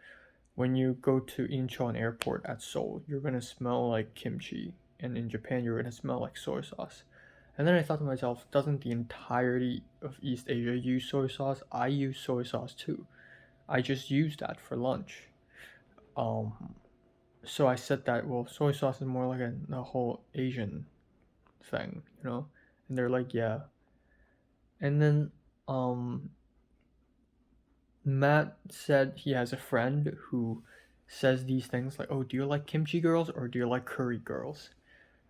when you go to Incheon Airport at Seoul, you're gonna smell like kimchi, and in Japan, you're gonna smell like soy sauce. And then I thought to myself, doesn't the entirety of East Asia use soy sauce? I use soy sauce too. I just use that for lunch. Um, so I said that, well, soy sauce is more like a whole Asian thing. And they're like, yeah. And then um, Matt said he has a friend who says these things like, "Oh, do you like kimchi girls or do you like curry girls?"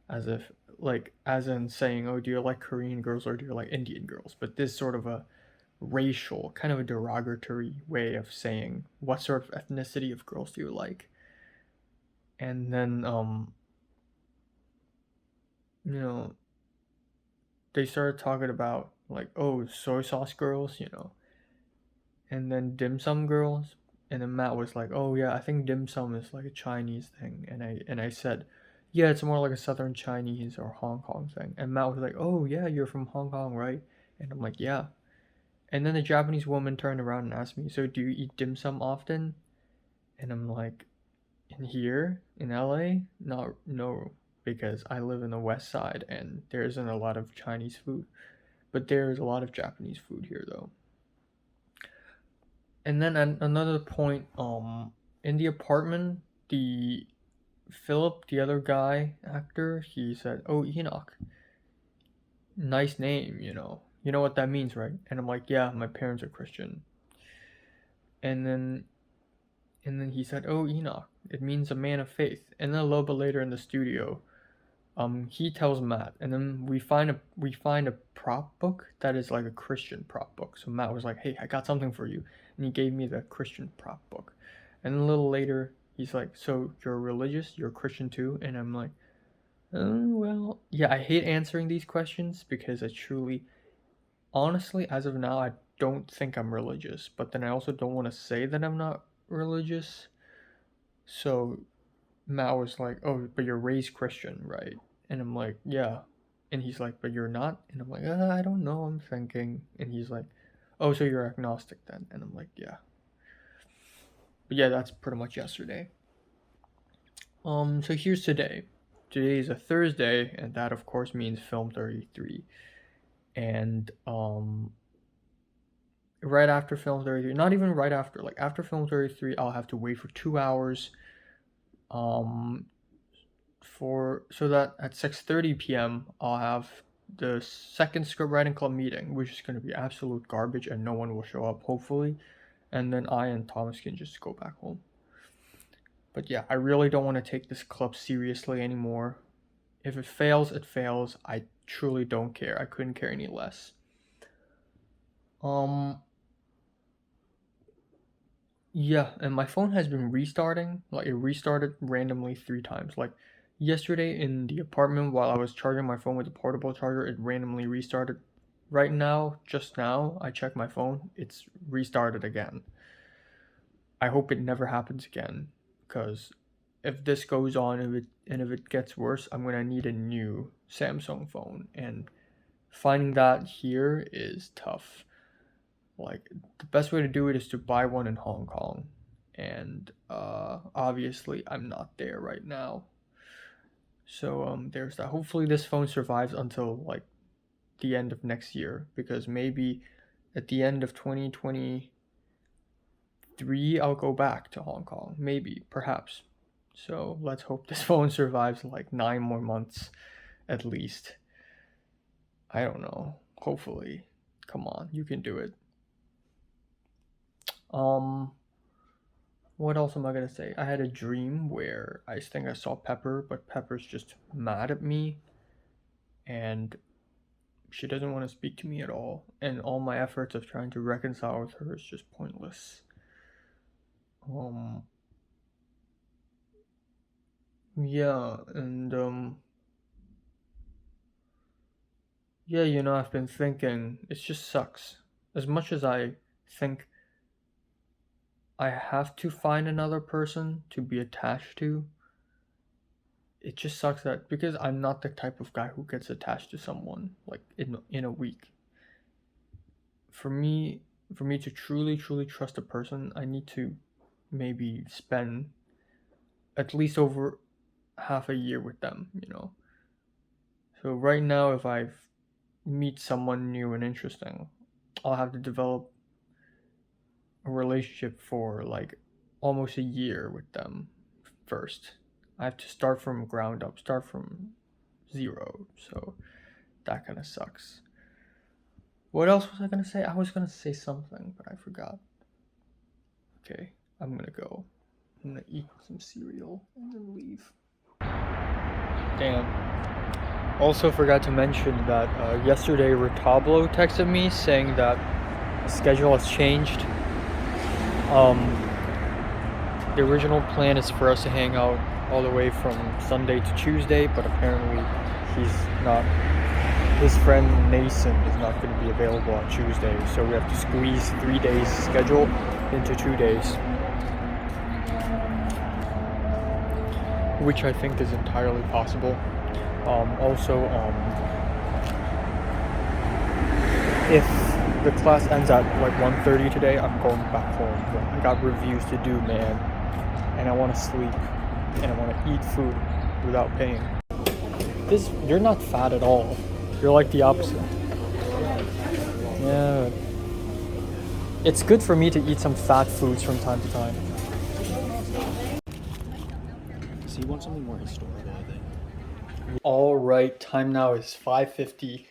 As if, like, as in saying, "Oh, do you like Korean girls or do you like Indian girls?" But this sort of a racial, kind of a derogatory way of saying, what sort of ethnicity of girls do you like? And then, you know, they started talking about, like, oh, soy sauce girls. And then dim sum girls. And then Matt was like, "Oh yeah, I think dim sum is like a Chinese thing." And I said, "Yeah, it's more like a Southern Chinese or Hong Kong thing." And Matt was like, "Oh yeah, you're from Hong Kong, right?" And I'm like, "Yeah." And then the Japanese woman turned around and asked me, "So do you eat dim sum often?" And I'm like, "In here in LA? Not no, because I live in the West Side and there isn't a lot of Chinese food, but there's a lot of Japanese food here though." And then another point, in the apartment, the Philip, the other guy actor, he said, "Oh, Enoch, nice name, you know. You know what that means, right?" And I'm like, "Yeah, my parents are Christian." And then he said, "Oh, Enoch, it means a man of faith." And then a little bit later in the studio, he tells Matt, and then we find a prop book that is like a Christian prop book. So Matt was like, "Hey, I got something for you," and he gave me the Christian prop book. And then a little later, he's like, "So you're religious? You're a Christian too?" And I'm like, well, yeah. I hate answering these questions because honestly, as of now, I don't think I'm religious. But then I also don't want to say that I'm not religious. So Matt was like, "Oh, but you're raised Christian, right?" And I'm like, "Yeah." And he's like, "But you're not?" And I'm like, I don't know, I'm thinking." And he's like, "Oh, so you're agnostic then?" And I'm like, "Yeah." But yeah, that's pretty much yesterday. So here's today. Today is a Thursday, and that of course means film 33. And right after film 33, not even right after, like after film 33, I'll have to wait for 2 hours um for so that at 6:30 p.m. I'll have the second script writing club meeting, which is going to be absolute garbage and no one will show up hopefully, and then I and Thomas can just go back home. But yeah, I really don't want to take this club seriously anymore. If it fails, it fails. I truly don't care. I couldn't care any less. Yeah, and my phone has been restarting. Like, it restarted randomly 3 times. Like, yesterday in the apartment while I was charging my phone with a portable charger, it randomly restarted. Right now, just now, I checked my phone. It's restarted again. I hope it never happens again, because if this goes on, if it gets worse, I'm gonna need a new Samsung phone, and finding that here is tough. Like, the best way to do it is to buy one in Hong Kong, and obviously I'm not there right now. So there's that. Hopefully this phone survives until like the end of next year, because maybe at the end of 2023 I'll go back to Hong Kong, maybe, perhaps. So let's hope this phone survives like 9 more months at least. I don't know. Hopefully. Come on, you can do it. What else am I gonna say? I had a dream where I think I saw Pepper, but Pepper's just mad at me, and she doesn't want to speak to me at all, and all my efforts of trying to reconcile with her is just pointless. Yeah, and yeah, I've been thinking, it just sucks. As much as I think I have to find another person to be attached to, it just sucks that because I'm not the type of guy who gets attached to someone like in a week. For me to truly trust a person, I need to maybe spend at least over half a year with them, So right now, if I meet someone new and interesting, I'll have to develop a relationship for like almost a year with them first. I have to start from ground up, start from zero. So that kind of sucks. What else was I gonna say? I was gonna say something, but I forgot. Okay, I'm gonna go. I'm gonna eat some cereal and then leave. Damn. Also forgot to mention that yesterday Retablo texted me saying that the schedule has changed. The original plan is for us to hang out all the way from Sunday to Tuesday, but apparently his friend Mason is not going to be available on Tuesday, so we have to squeeze 3 days schedule into 2 days, which I think is entirely possible. If the class ends at like 1:30 today, I'm going back home. But I got reviews to do, man, and I want to sleep, and I want to eat food without paying. You're not fat at all. You're like the opposite. Yeah. It's good for me to eat some fat foods from time to time. So you want something more historical, I think. All right, time now is 5:50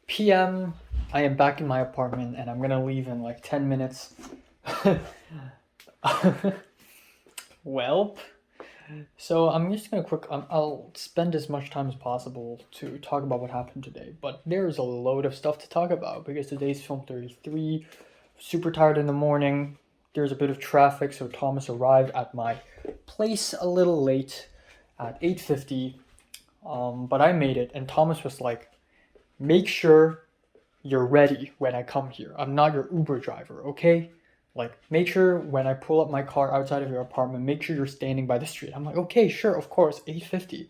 p.m. I am back in my apartment, and I'm gonna leave in like 10 minutes. Welp. So I'm just gonna I'll spend as much time as possible to talk about what happened today. But there's a load of stuff to talk about because today's film 33. Super tired in the morning. There's a bit of traffic, so Thomas arrived at my place a little late at 8:50. But I made it, and Thomas was like, make sure you're ready when I come here. I'm not your Uber driver, okay? Like, make sure when I pull up my car outside of your apartment, make sure you're standing by the street. I'm like, okay, sure, of course, 8:50.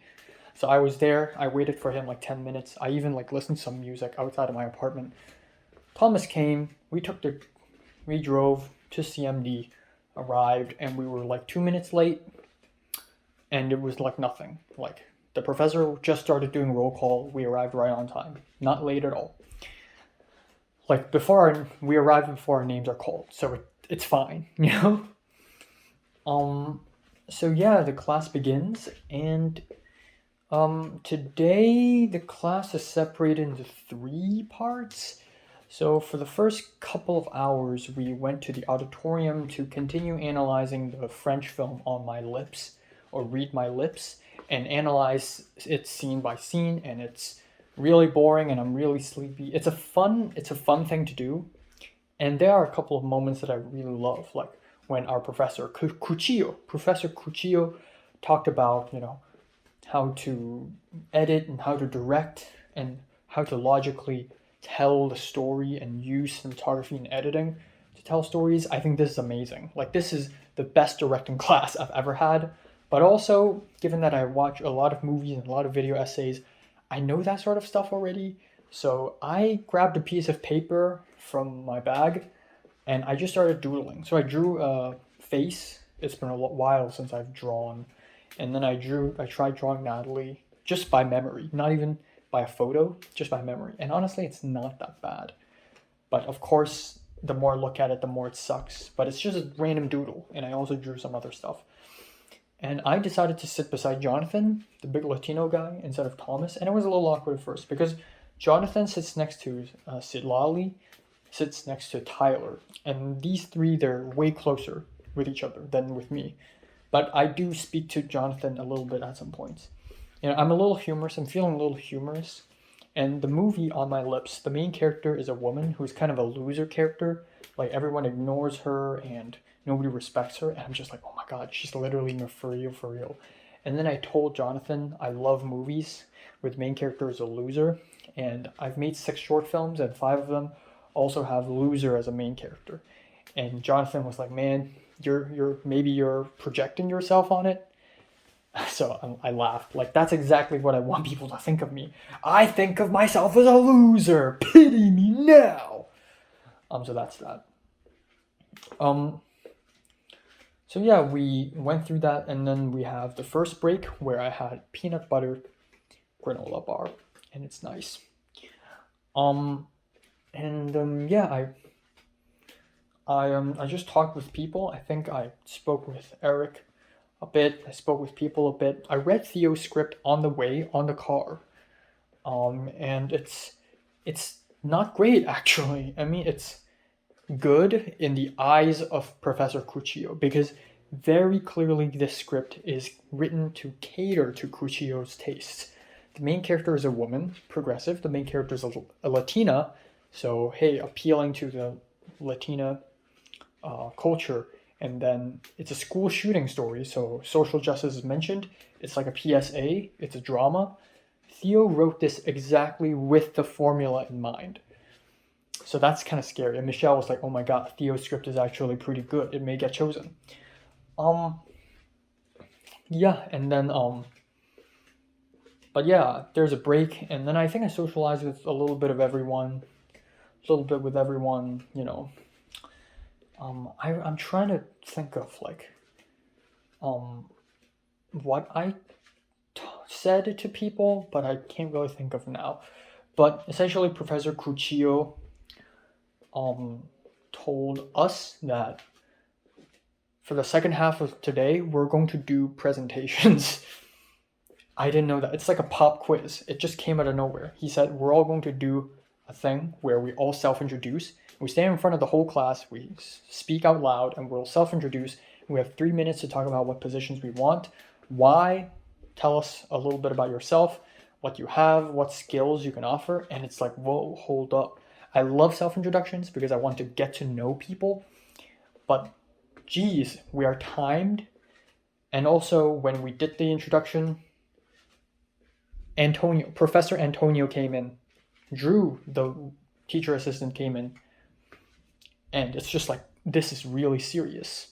So I was there, I waited for him like 10 minutes. I even like listened to some music outside of my apartment. Thomas came, we drove to CMD, arrived, and we were like 2 minutes late, and it was like nothing. Like, the professor just started doing roll call, we arrived right on time. Not late at all. Like, we arrived before our names are called, so it's fine, So yeah, the class begins, and today the class is separated into 3 parts. So for the first couple of hours, we went to the auditorium to continue analyzing the French film On My Lips, or Read My Lips, and analyze it scene by scene, and it's really boring and I'm really sleepy. It's a fun thing to do. And there are a couple of moments that I really love, like when our Professor Cuchillo talked about, how to edit and how to direct and how to logically tell the story and use cinematography and editing to tell stories. I think this is amazing. Like, this is the best directing class I've ever had. But also, given that I watch a lot of movies and a lot of video essays, I know that sort of stuff already. So I grabbed a piece of paper from my bag and I just started doodling. So I drew a face. It's been a while since I've drawn. And then I tried drawing Natalie just by memory, not even by a photo, just by memory. And honestly, it's not that bad. But of course, the more I look at it, the more it sucks. But it's just a random doodle. And I also drew some other stuff. And I decided to sit beside Jonathan, the big Latino guy, instead of Thomas. And it was a little awkward at first because Jonathan sits next to Sitlali, sits next to Tyler. And these three, they're way closer with each other than with me. But I do speak to Jonathan a little bit at some points. I'm a little humorous. I'm feeling a little humorous. And the movie On My Lips, the main character is a woman who's kind of a loser character. Like, everyone ignores her and nobody respects her. And I'm just like, oh my god, she's literally for real. And then I told Jonathan I love movies where the main character is a loser. And I've made 6 short films and 5 of them also have loser as a main character. And Jonathan was like, man, you're projecting yourself on it. So I laughed. Like, that's exactly what I want people to think of me. I think of myself as a loser. Pity me now. So that's that. So yeah, we went through that, and then we have the first break where I had peanut butter granola bar, and it's nice. Yeah, I just talked with people. I think I spoke with Eric a bit. I spoke with people a bit. I read Theo's script on the way on the car. And it's not great, actually. I mean, it's good in the eyes of Professor Cuchillo because very clearly this script is written to cater to Cuchillo's tastes. The main character is a woman, progressive. The main character is a Latina, so hey, appealing to the Latina culture. And then it's a school shooting story, so social justice is mentioned. It's like a PSA, it's a drama. Theo wrote this exactly with the formula in mind. So that's kind of scary. And Michelle was like, oh my god, Theo's script is actually pretty good. It may get chosen. Yeah, and then, but yeah, there's a break. And then I think I socialized with a little bit with everyone, I'm trying to think of, like, what I said to people, but I can't really think of now. But essentially, Professor Cuchillo told us that for the second half of today, we're going to do presentations. I didn't know that. It's like a pop quiz. It just came out of nowhere. He said, we're all going to do a thing where we all self-introduce. We stand in front of the whole class, we speak out loud, and we'll self-introduce. We have 3 minutes to talk about what positions we want. Why? Tell us a little bit about yourself, what you have, what skills you can offer. And it's like, whoa, hold up. I love self-introductions because I want to get to know people. But geez, we are timed. And also, when we did the introduction, Professor Antonio came in. Drew, the teacher assistant, came in. And it's just like, this is really serious.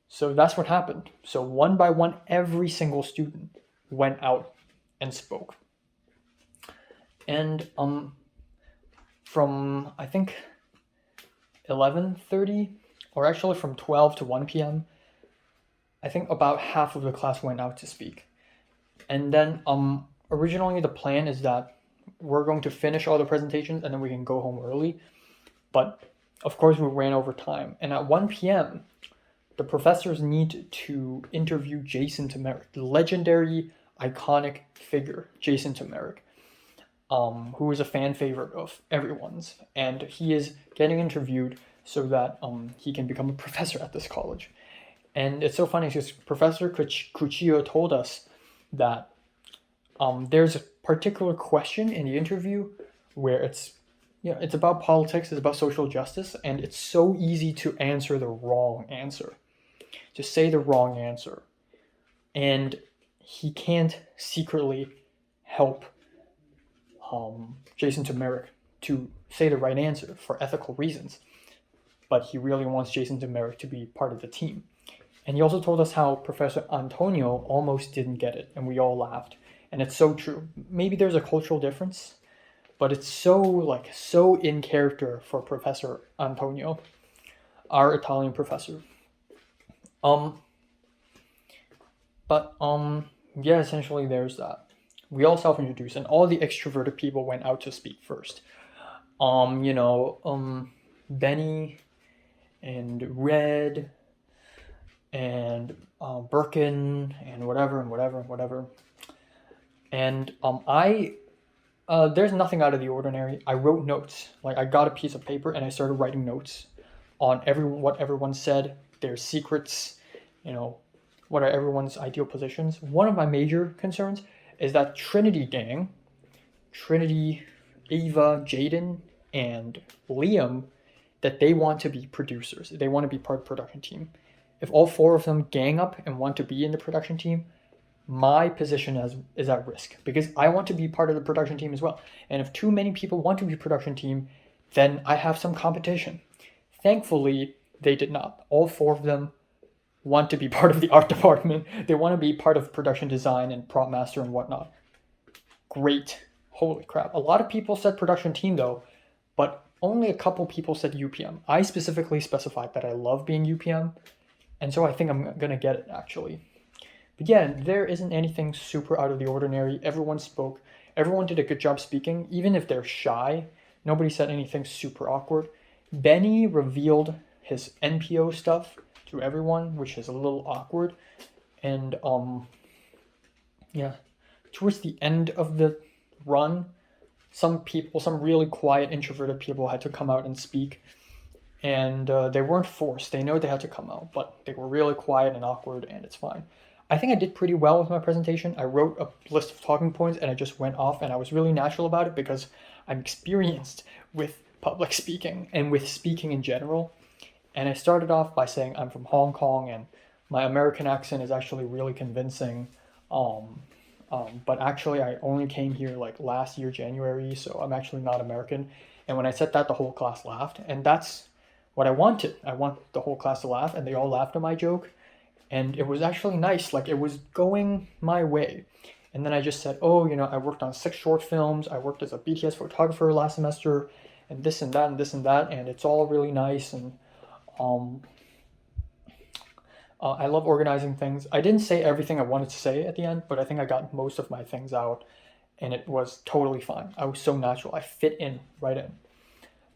So that's what happened. So one by one, every single student went out and spoke. And from, I think, 11:30, or actually from 12 to 1 p.m., I think about half of the class went out to speak. And then originally the plan is that we're going to finish all the presentations and then we can go home early. But of course we ran over time. And at 1 p.m., the professors need to interview Jason Temerick, the legendary, iconic figure, Jason Temerick, who is a fan favorite of everyone's. And he is getting interviewed so that he can become a professor at this college. And it's so funny because Professor Cuchillo told us that there's a particular question in the interview where it's about politics, it's about social justice, and it's so easy to answer the wrong answer, to say the wrong answer. And he can't secretly help Jason Turmeric to say the right answer for ethical reasons. But he really wants Jason Turmeric to be part of the team. And he also told us how Professor Antonio almost didn't get it, and we all laughed. And it's so true. Maybe there's a cultural difference, but it's so in character for Professor Antonio, our Italian professor. Yeah, essentially there's that. We all self-introduced, and all the extroverted people went out to speak first. Benny and Red and Birkin and whatever. And there's nothing out of the ordinary. I wrote notes. Like, I got a piece of paper and I started writing notes on what everyone said, their secrets, what are everyone's ideal positions. One of my major concerns is that Trinity gang, Trinity, Ava, Jaden, and Liam, that they want to be producers. They want to be part of the production team. If all four of them gang up and want to be in the production team, my position is at risk, because I want to be part of the production team as well. And if too many people want to be production team, then I have some competition. Thankfully, they did not. All four of them want to be part of the art department. They want to be part of production design and prop master and whatnot. Great. Holy crap. A lot of people said production team though, but only a couple people said UPM. I specifically specified that I love being UPM, and so I think I'm gonna get it actually. But yeah, there isn't anything super out of the ordinary. Everyone spoke. Everyone did a good job speaking, even if they're shy. Nobody said anything super awkward. Benny revealed his NPO stuff to everyone, which is a little awkward. And yeah, towards the end of the run, some really quiet introverted people had to come out and speak. And they weren't forced. They know they had to come out, but they were really quiet and awkward, and it's fine. I think I did pretty well with my presentation. I wrote a list of talking points and I just went off, and I was really natural about it because I'm experienced with public speaking and with speaking in general. And I started off by saying I'm from Hong Kong and my American accent is actually really convincing. But actually I only came here like last year, January, so I'm actually not American. And when I said that, the whole class laughed, and that's what I wanted. I want the whole class to laugh, and they all laughed at my joke. And it was actually nice, like it was going my way. And then I just said, I worked on 6 short films. I worked as a BTS photographer last semester, and this and that and this and that. And it's all really nice. And I love organizing things. I didn't say everything I wanted to say at the end, but I think I got most of my things out. And it was totally fine. I was so natural. I fit in right in.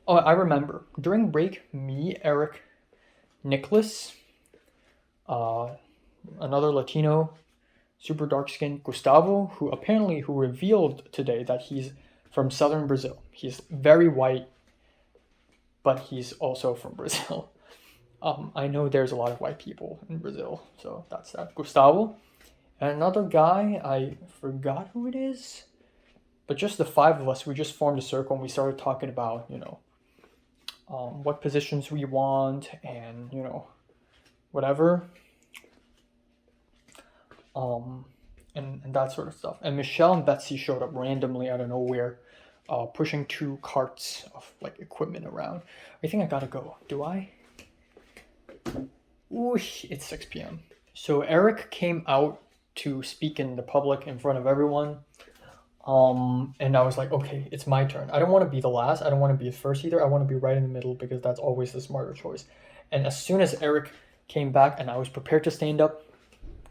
Oh, I remember. During break, me, Eric, Nicholas, another Latino, super dark skinned, Gustavo, who revealed today that he's from southern Brazil. He's very white, but he's also from Brazil. I know there's a lot of white people in Brazil, so that's that. Gustavo. And another guy, I forgot who it is, but just the 5 of us, we just formed a circle and we started talking about, what positions we want and, whatever. And that sort of stuff. And Michelle and Betsy showed up randomly out of nowhere, pushing 2 carts of like equipment around. I think I gotta go. Do I? Ooh, it's 6 p.m. So Eric came out to speak in the public in front of everyone. And I was like, okay, it's my turn. I don't want to be the last. I don't want to be the first either. I want to be right in the middle because that's always the smarter choice. And as soon as Eric came back and I was prepared to stand up,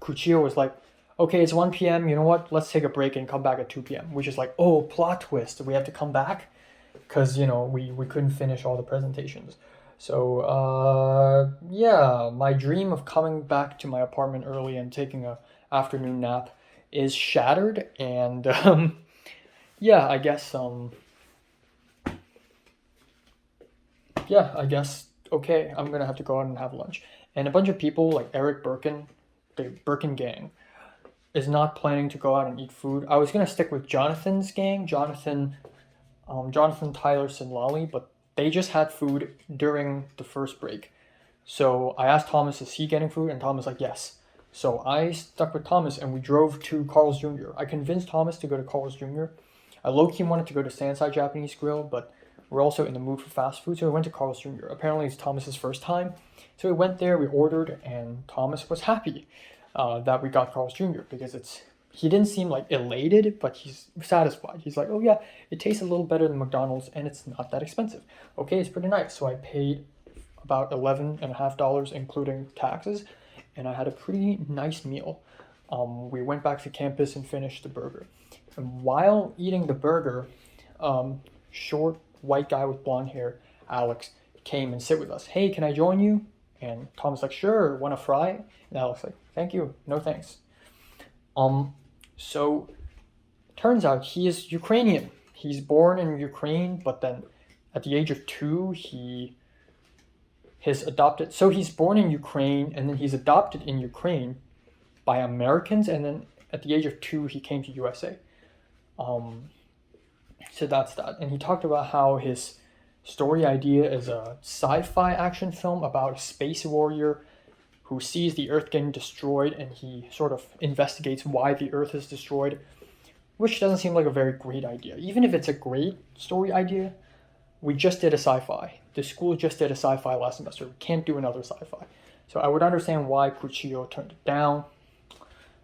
Cuchillo was like, okay, it's 1 p.m. You know what? Let's take a break and come back at 2 p.m. Which is like, oh, plot twist. We have to come back because, we couldn't finish all the presentations. So, yeah, my dream of coming back to my apartment early and taking a afternoon nap is shattered. And, yeah, I guess, okay, I'm going to have to go out and have lunch. And a bunch of people like Eric Birkin, the Birkin gang, is not planning to go out and eat food. I was gonna stick with Jonathan's gang, Jonathan, Tyler, and Lolly, but they just had food during the first break. So I asked Thomas, is he getting food? And Thomas like, yes. So I stuck with Thomas and we drove to Carl's Jr. I convinced Thomas to go to Carl's Jr. I low-key wanted to go to Sansai Japanese Grill, but we're also in the mood for fast food, so we went to Carl's Jr. Apparently it's Thomas's first time. So we went there, we ordered, and Thomas was happy that we got Carl's Jr. because he didn't seem like elated, but he's satisfied. He's like, oh yeah, it tastes a little better than McDonald's and it's not that expensive. Okay, it's pretty nice. So I paid about $11.50 including taxes, and I had a pretty nice meal. We went back to campus and finished the burger. And while eating the burger, short white guy with blonde hair, Alex, came and sit with us. Hey, can I join you? And Tom's like, sure, want a fry? And Alex like, thank you, no thanks. So turns out he is Ukrainian. He's born in Ukraine, but then at the age of 2, he's born in Ukraine, and then he's adopted in Ukraine by Americans, and then at the age of 2, he came to USA. So that's that. And he talked about how his story idea is a sci-fi action film about a space warrior who sees the Earth getting destroyed, and he sort of investigates why the Earth is destroyed, which doesn't seem like a very great idea. Even if it's a great story idea, we just did a sci-fi. The school just did a sci-fi last semester. We can't do another sci-fi. So I would understand why Kuchiyo turned it down.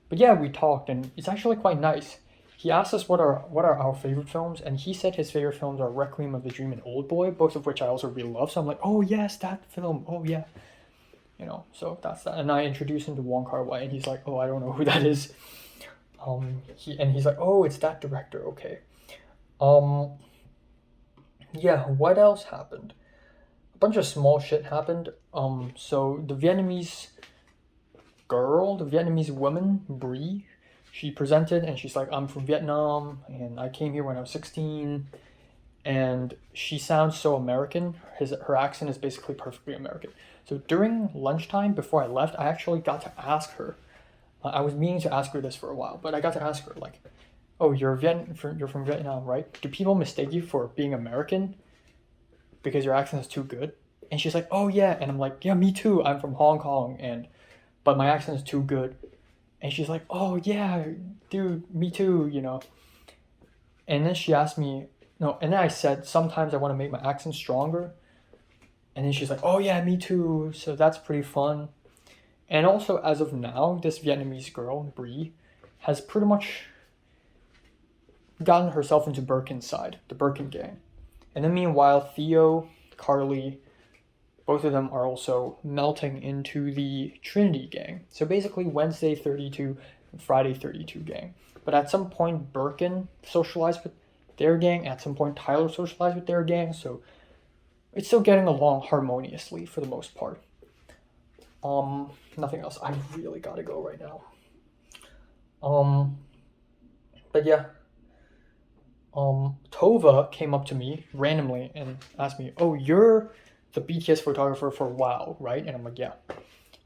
But yeah, we talked, and it's actually quite nice. He asked us what are our favorite films, and he said his favorite films are Requiem of the Dream and Oldboy, both of which I also really love. So I'm like, oh yes, that film. Oh yeah. So that's that. And I introduced him to Wong Kar-wai, and he's like, oh, I don't know who that is. He's like, oh, it's that director. Okay. Yeah, what else happened? A bunch of small shit happened. So the Vietnamese woman, Brie, she presented and she's like, I'm from Vietnam and I came here when I was 16. And she sounds so American. Her accent is basically perfectly American. So during lunchtime, before I left, I actually got to ask her. I was meaning to ask her this for a while, but I got to ask her, like, oh, you're from Vietnam, right? Do people mistake you for being American because your accent is too good? And she's like, oh yeah. And I'm like, yeah, me too. I'm from Hong Kong, but my accent is too good. And she's like, oh yeah, dude, me too, And then she asked me, no, and then I said, sometimes I want to make my accent stronger. And then she's like, oh yeah, me too. So that's pretty fun. And also, as of now, this Vietnamese girl, Brie, has pretty much gotten herself into Birkin's side, the Birkin gang. And then meanwhile, Theo, Carly, both of them are also melting into the Trinity gang. So basically Wednesday 32 and Friday 32 gang. But at some point, Birkin socialized with their gang. At some point, Tyler socialized with their gang. So it's still getting along harmoniously for the most part. Nothing else. I really gotta go right now. But yeah. Tova came up to me randomly and asked me, oh, you're the BTS photographer for WOW, right? And I'm like, yeah.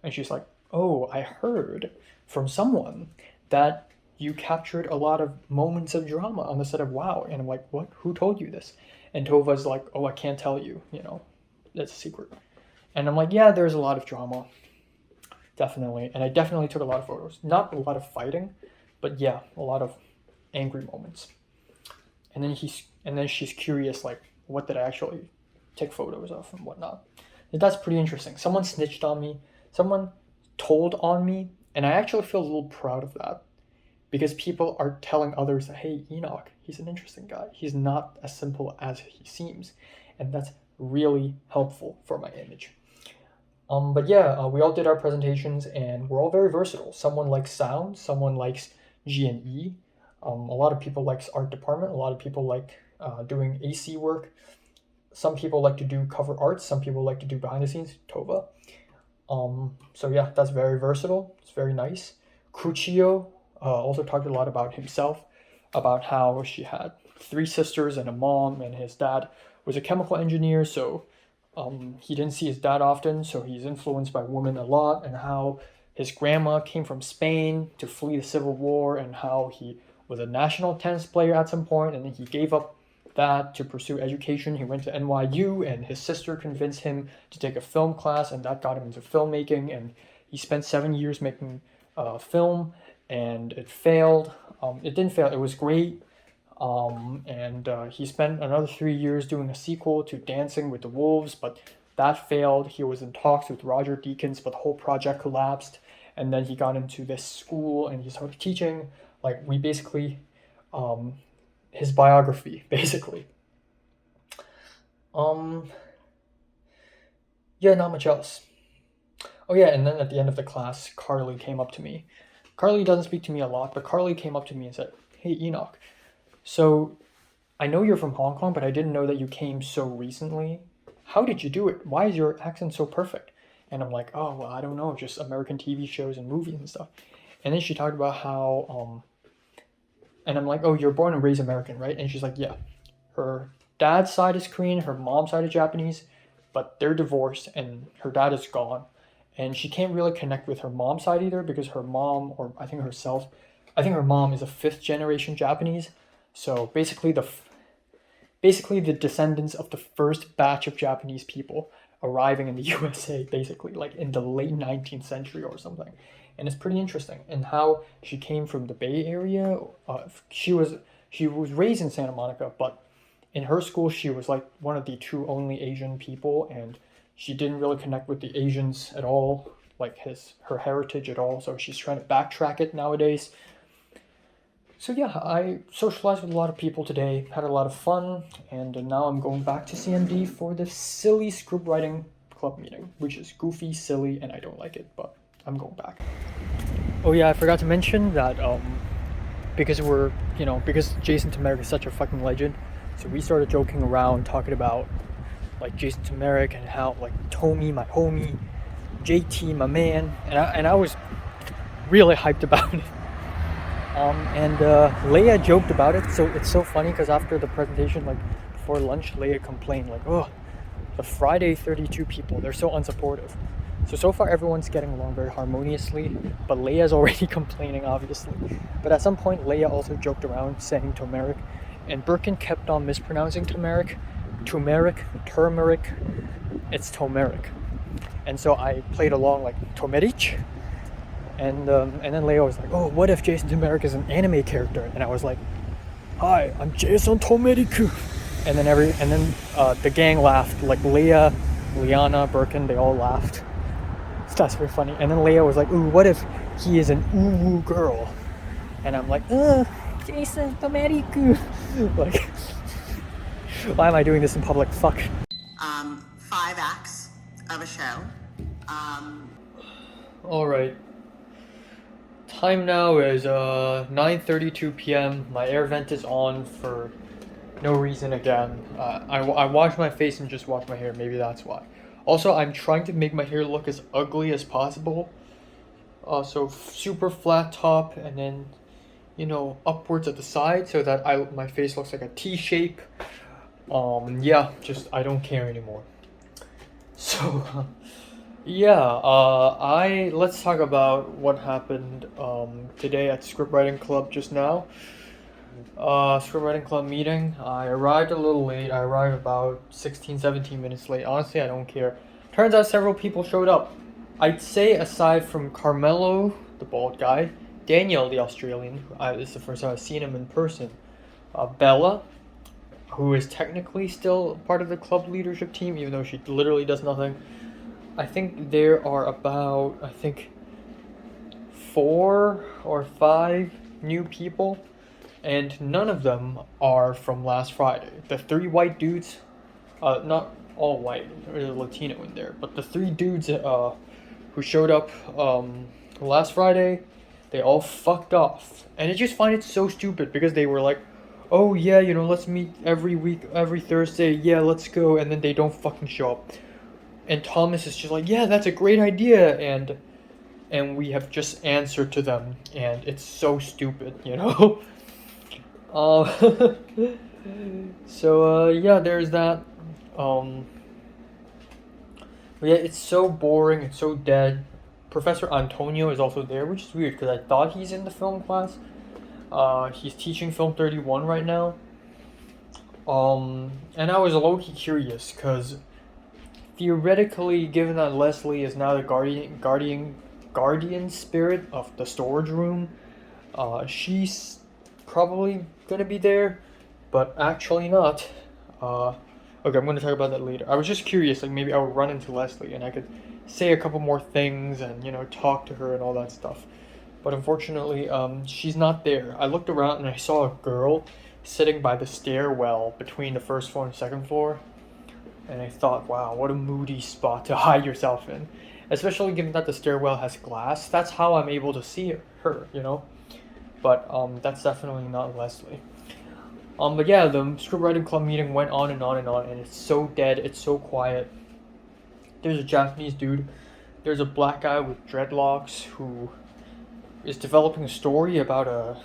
And she's like, oh, I heard from someone that you captured a lot of moments of drama on the set of WOW. And I'm like, what? Who told you this? And Tova's like, oh, I can't tell you, that's a secret. And I'm like, yeah, there's a lot of drama. Definitely. And I definitely took a lot of photos. Not a lot of fighting, but yeah, a lot of angry moments. And then she's curious, like, what did I actually take photos of and whatnot. And that's pretty interesting. Someone snitched on me. Someone told on me. And I actually feel a little proud of that. Because people are telling others, hey, Enoch, he's an interesting guy. He's not as simple as he seems. And that's really helpful for my image. But yeah, we all did our presentations and we're all very versatile. Someone likes sound, someone likes G&E. A lot of people likes art department. A lot of people like doing AC work. Some people like to do cover art. Some people like to do behind the scenes, Tova. So yeah, that's very versatile. It's very nice. Kuchiyo also talked a lot about himself, about how she had 3 sisters and a mom, and his dad was a chemical engineer, so he didn't see his dad often, so he's influenced by women a lot, and how his grandma came from Spain to flee the Civil War, and how he was a national tennis player at some point, and then he gave up that to pursue education. He went to NYU, and his sister convinced him to take a film class, and that got him into filmmaking. And he spent 7 years making film, and it failed. It didn't fail. It was great. And he spent another 3 years doing a sequel to Dancing with the Wolves, but that failed. He was in talks with Roger Deakins, but the whole project collapsed. And then he got into this school, and he started teaching. Like, we basically, his biography, basically. Yeah, not much else. Oh yeah, and then at the end of the class, Carly came up to me. Carly doesn't speak to me a lot, but Carly came up to me and said, "Hey, Enoch, so I know you're from Hong Kong, but I didn't know that you came so recently. How did you do it? Why is your accent so perfect?" And I'm like, "Oh, well, I don't know, just American TV shows and movies and stuff." And then she talked about how, and I'm like, "Oh, you're born and raised American, right?" And she's like, "Yeah." Her dad's side is Korean, her mom's side is Japanese, but they're divorced and her dad is gone. And she can't really connect with her mom's side either, because her mom, or I think herself, I think her mom is a 5th generation Japanese. So basically the descendants of the first batch of Japanese people arriving in the USA, basically, like in the late 19th century or something. And it's pretty interesting. And how she came from the Bay Area. She was raised in Santa Monica, but in her school she was like one of the 2 only Asian people, and she didn't really connect with the Asians at all, like her heritage at all. So she's trying to backtrack it nowadays. So yeah, I socialized with a lot of people today, had a lot of fun, and now I'm going back to CMD for the silly script writing club meeting, which is goofy, silly, and I don't like it, but I'm going back. Oh yeah, I forgot to mention that because because Jason Tamerick is such a fucking legend, so we started joking around, talking about like Jason Tamerick and how like Tommy, my homie, JT, my man, and I was really hyped about it. And Leia joked about it, so it's so funny because after the presentation, like before lunch, Leia complained like, "Oh, the Friday 32 people, they're so unsupportive." So far everyone's getting along very harmoniously, but Leia's already complaining, obviously. But at some point, Leia also joked around saying turmeric, and Birkin kept on mispronouncing turmeric, it's turmeric. And so I played along like turmeric. And then Leia was like, "Oh, what if Jason Tamerick is an anime character?" And I was like, "Hi, I'm Jason Tamerick." And then the gang laughed, like Leia, Liana, Birkin, they all laughed. So that's very funny. And then Leia was like, "Ooh, what if he is an ooh girl?" And I'm like, Jason Tamerick. Like, why am I doing this in public? Fuck. 5 acts of a show. Alright. Time now is 9:32 p.m. My air vent is on for no reason again. I wash my face and just wash my hair. Maybe that's why. Also, I'm trying to make my hair look as ugly as possible. So super flat top, and then upwards at the side, so that my face looks like a T shape. Yeah, just I don't care anymore. So yeah, let's talk about what happened today at Scriptwriting Club just now. Scriptwriting Club meeting. I arrived a little late. I arrived about 16-17 minutes late. Honestly, I don't care. Turns out several people showed up. I'd say aside from Carmelo, the bald guy, Daniel, the Australian, this is the first time I've seen him in person, Bella, who is technically still part of the club leadership team, even though she literally does nothing. I think there are about, 4 or 5 new people, and none of them are from last Friday. The 3 white dudes, not all white, there's a Latino in there, but the 3 dudes who showed up last Friday, they all fucked off. And I just find it so stupid, because they were like, "Oh yeah, let's meet every week, every Thursday, yeah, let's go," and then they don't fucking show up. And Thomas is just like, "Yeah, that's a great idea," and we have just answered to them, and it's so stupid, So yeah, there's that. But yeah, it's so boring, it's so dead. Professor Antonio is also there, which is weird because I thought he's in the film class. He's teaching film 31 right now. And I was low-key curious because theoretically, given that Leslie is now the guardian spirit of the storage room, she's probably gonna be there, but actually not. Okay, I'm gonna talk about that later. I was just curious, like maybe I would run into Leslie and I could say a couple more things and talk to her and all that stuff. But unfortunately, she's not there. I looked around and I saw a girl sitting by the stairwell between the first floor and second floor. And I thought, wow, what a moody spot to hide yourself in. Especially given that the stairwell has glass. That's how I'm able to see her, But that's definitely not Leslie. But yeah, the script writing club meeting went on and on and on, and it's so dead, it's so quiet. There's a Japanese dude, there's a black guy with dreadlocks who is developing a story about a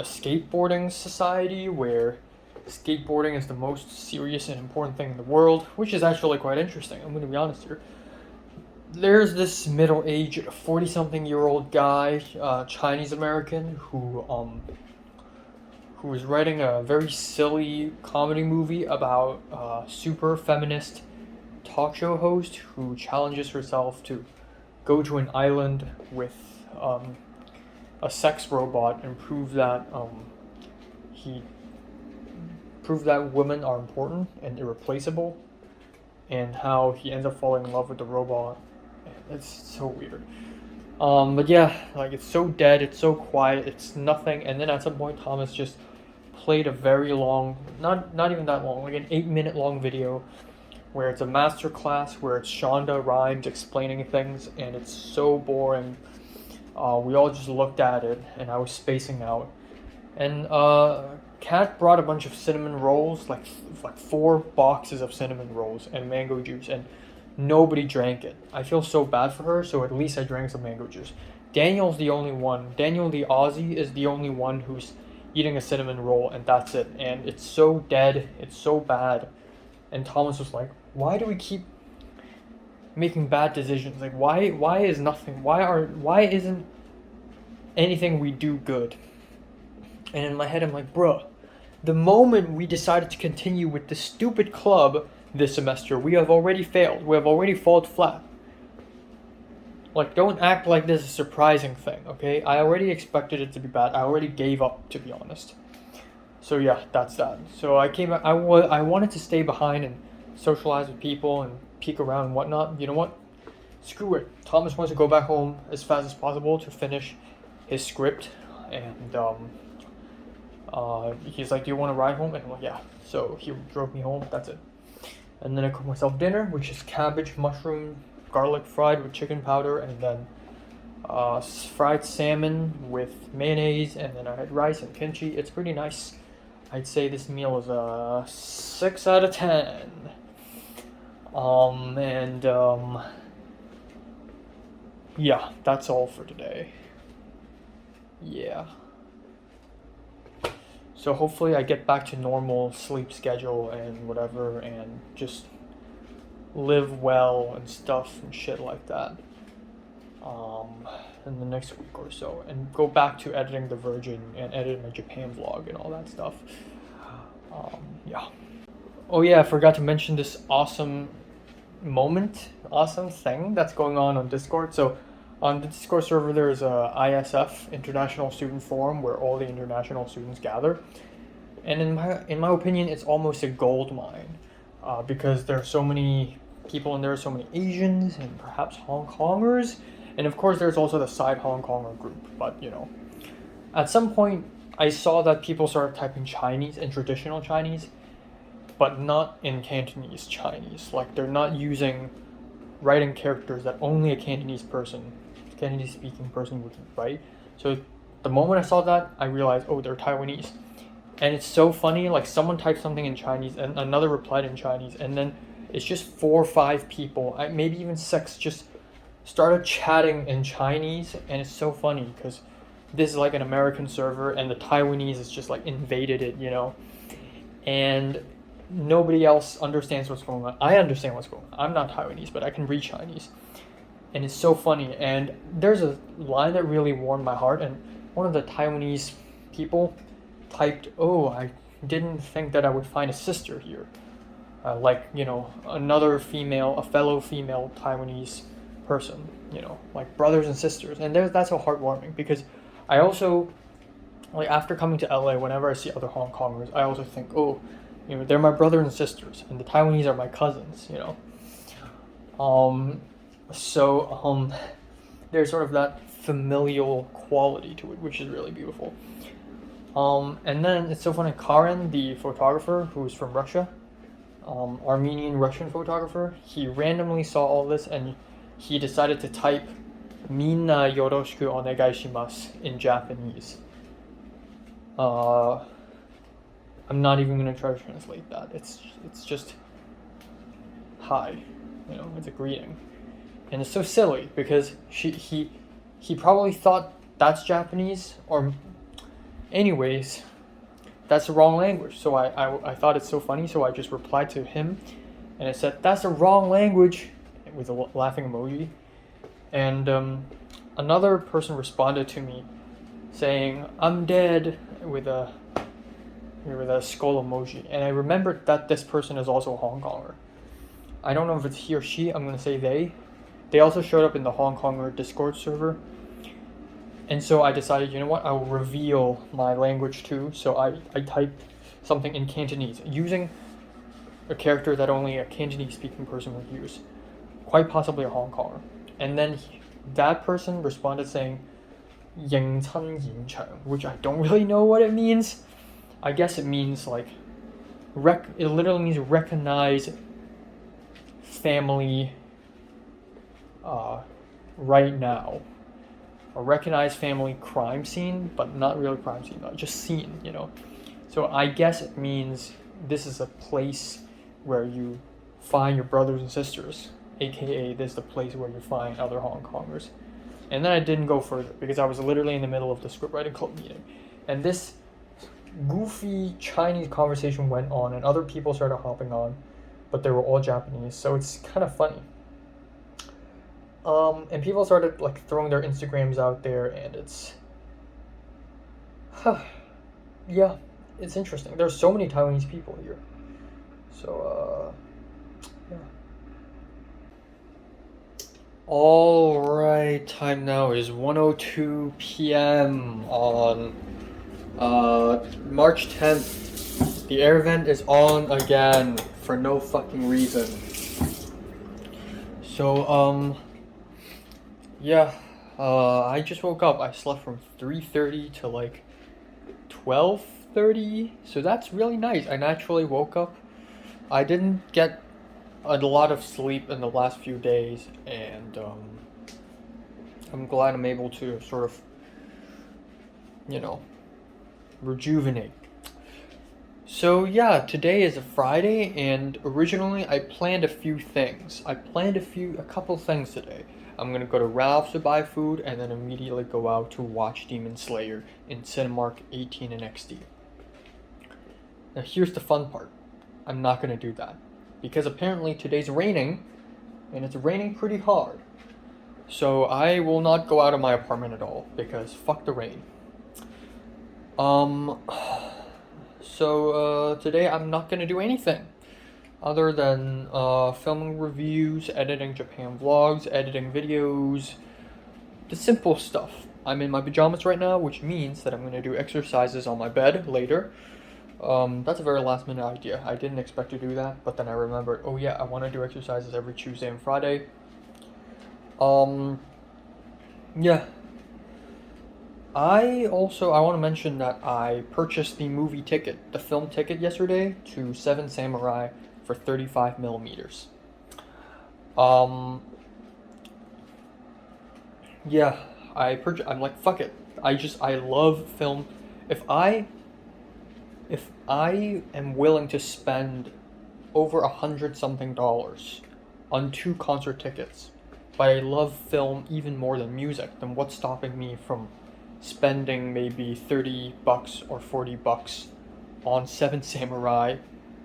skateboarding society where skateboarding is the most serious and important thing in the world, which is actually quite interesting. I'm going to be honest here. There's this middle-aged 40-something-year-old guy, Chinese American, who is writing a very silly comedy movie about a super feminist talk show host who challenges herself to go to an island with a sex robot and prove that women are important and irreplaceable, and how he ends up falling in love with the robot. It's so weird. But yeah, like it's so dead, it's so quiet, it's nothing. And then at some point, Thomas just played a very long, not even that long, like an 8-minute long video where it's a master class where it's Shonda Rhimes explaining things, and it's so boring. We all just looked at it, and I was spacing out. And Kat brought a bunch of cinnamon rolls, like 4 boxes of cinnamon rolls and mango juice, and nobody drank it. I feel so bad for her, so at least I drank some mango juice. Daniel's the only one. Daniel the Aussie is the only one who's eating a cinnamon roll, and that's it. And it's so dead, it's so bad. And Thomas was like, why do we keep making bad decisions? Like, why is nothing? Why isn't anything we do good? And in my head, I'm like, bruh, the moment we decided to continue with the stupid club this semester, we have already failed. We have already fallen flat. Like, don't act like this is a surprising thing, okay? I already expected it to be bad. I already gave up, to be honest. So yeah, that's that. So I came. I wanted to stay behind and socialize with people and peek around and whatnot. You know what? Screw it. Thomas wants to go back home as fast as possible to finish his script, and he's like, "Do you want to ride home?" And I'm like, "Yeah." So he drove me home. That's it. And then I cooked myself dinner, which is cabbage, mushroom, garlic fried with chicken powder, and then fried salmon with mayonnaise, and then I had rice and kimchi. It's pretty nice. I'd say this meal is a 6 out of 10. Yeah, that's all for today. Yeah. So hopefully I get back to normal sleep schedule and whatever, and just live well and stuff and shit like that. In the next week or so, and go back to editing The Virgin and editing my Japan vlog and all that stuff. Yeah. Oh yeah, I forgot to mention this awesome thing that's going on Discord. So on the Discord server, there's a ISF, International Student Forum, where all the international students gather. And in my opinion, it's almost a gold mine, because there are so many people in there, so many Asians and perhaps Hong Kongers. And of course, there's also the side Hong Konger group. But, at some point, I saw that people started typing Chinese in traditional Chinese, but not in Cantonese Chinese. Like, they're not writing characters that only a Cantonese-speaking person would write. So the moment I saw that, I realized, oh, they're Taiwanese. And it's so funny, like, someone typed something in Chinese, and another replied in Chinese, and then it's just 4 or 5 people, maybe even 6, just started chatting in Chinese. And it's so funny because this is like an American server, and the Taiwanese is just like invaded it, and nobody else understands what's going on. I understand what's going on. I'm not Taiwanese, but I can read Chinese. and it's so funny. And there's a line that really warmed my heart, and one of the Taiwanese people typed, "Oh, I didn't think that I would find a sister here." Like, you know, a fellow female Taiwanese person, you know, like brothers and sisters. And that's so heartwarming, because I also, like, after coming to LA, whenever I see other Hong Kongers, I also think, oh, you know, they're my brothers and sisters, and the Taiwanese are my cousins, you know. There's sort of that familial quality to it, which is really beautiful. And then it's so funny, Karen, the photographer who's from Russia, Armenian Russian photographer, he randomly saw all this and he decided to type "Minna yoroshiku onegai shimasu" in Japanese. I'm not even gonna try to translate that. It's just hi, you know, it's a greeting, and it's so silly because he probably thought that's Japanese, or anyways, that's the wrong language. So I thought it's so funny, so I just replied to him, and I said, "That's the wrong language," with a laughing emoji. And another person responded to me saying, "I'm dead," with a skull emoji. And I remembered that this person is also a Hong Konger. I don't know if it's he or she, I'm gonna say they. They also showed up in the Hong Konger Discord server. And so I decided, you know what, I will reveal my language too. So I typed something in Cantonese, using a character that only a Cantonese speaking person would use. Quite possibly a Hong Konger. And then that person responded saying, "Ying Chan Yin Cheng," which I don't really know what it means. I guess it means like, it literally means recognize family right now. A recognized family crime scene, but not really crime scene, just scene, you know. So I guess it means this is a place where you find your brothers and sisters, aka this is the place where you find other Hong Kongers. And then I didn't go further because I was literally in the middle of the scriptwriting club meeting, and this goofy Chinese conversation went on, and other people started hopping on, but they were all Japanese, so it's kind of funny. And people started like throwing their Instagrams out there, and it's yeah, it's interesting. There's so many Taiwanese people here, so yeah. All right, time now is 1:02 p.m. on March 10th. The air vent is on again for no fucking reason. So yeah, I just woke up. I slept from 3:30 to like 12:30, so that's really nice. I naturally woke up. I didn't get a lot of sleep in the last few days, and I'm glad I'm able to sort of, you know, rejuvenate. So yeah, today is a Friday, and originally I planned a few things. I planned a couple things today. I'm gonna go to Ralph's to buy food, and then immediately go out to watch Demon Slayer in Cinemark 18 and XD. Now here's the fun part. I'm not gonna do that, because apparently today's raining, and it's raining pretty hard. So I will not go out of my apartment at all, because fuck the rain. So today I'm not gonna do anything other than filming reviews, editing Japan vlogs, editing videos, the simple stuff. I'm in my pajamas right now, which means that I'm gonna do exercises on my bed later. That's a very last minute idea. I didn't expect to do that, but then I remembered, oh yeah, I want to do exercises every Tuesday and Friday. Yeah. I want to mention that I purchased the movie ticket, the film ticket yesterday to Seven Samurai for 35 millimeters. Yeah, I'm like, fuck it. I love film. If I am willing to spend over $100-something on 2 concert tickets, but I love film even more than music, then what's stopping me from spending maybe $30 or $40 on Seven Samurai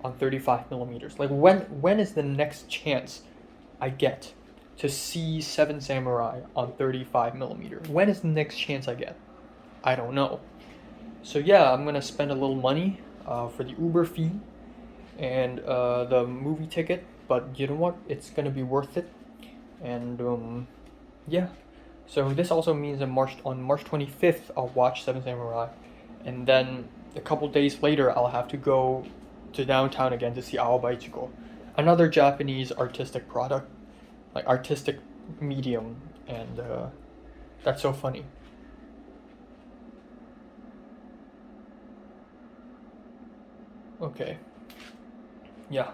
on 35 millimeters? Like, when is the next chance I get to see Seven Samurai on 35mm. When is the next chance I get? I don't know. So yeah, I'm gonna spend a little money for the Uber fee and the movie ticket, but you know what? It's gonna be worth it. And yeah. So this also means that on March 25th, I'll watch Seven Samurai, and then a couple days later, I'll have to go to downtown again to see Aoba Ichigo, another Japanese artistic product, like artistic medium, and that's so funny. Okay. Yeah.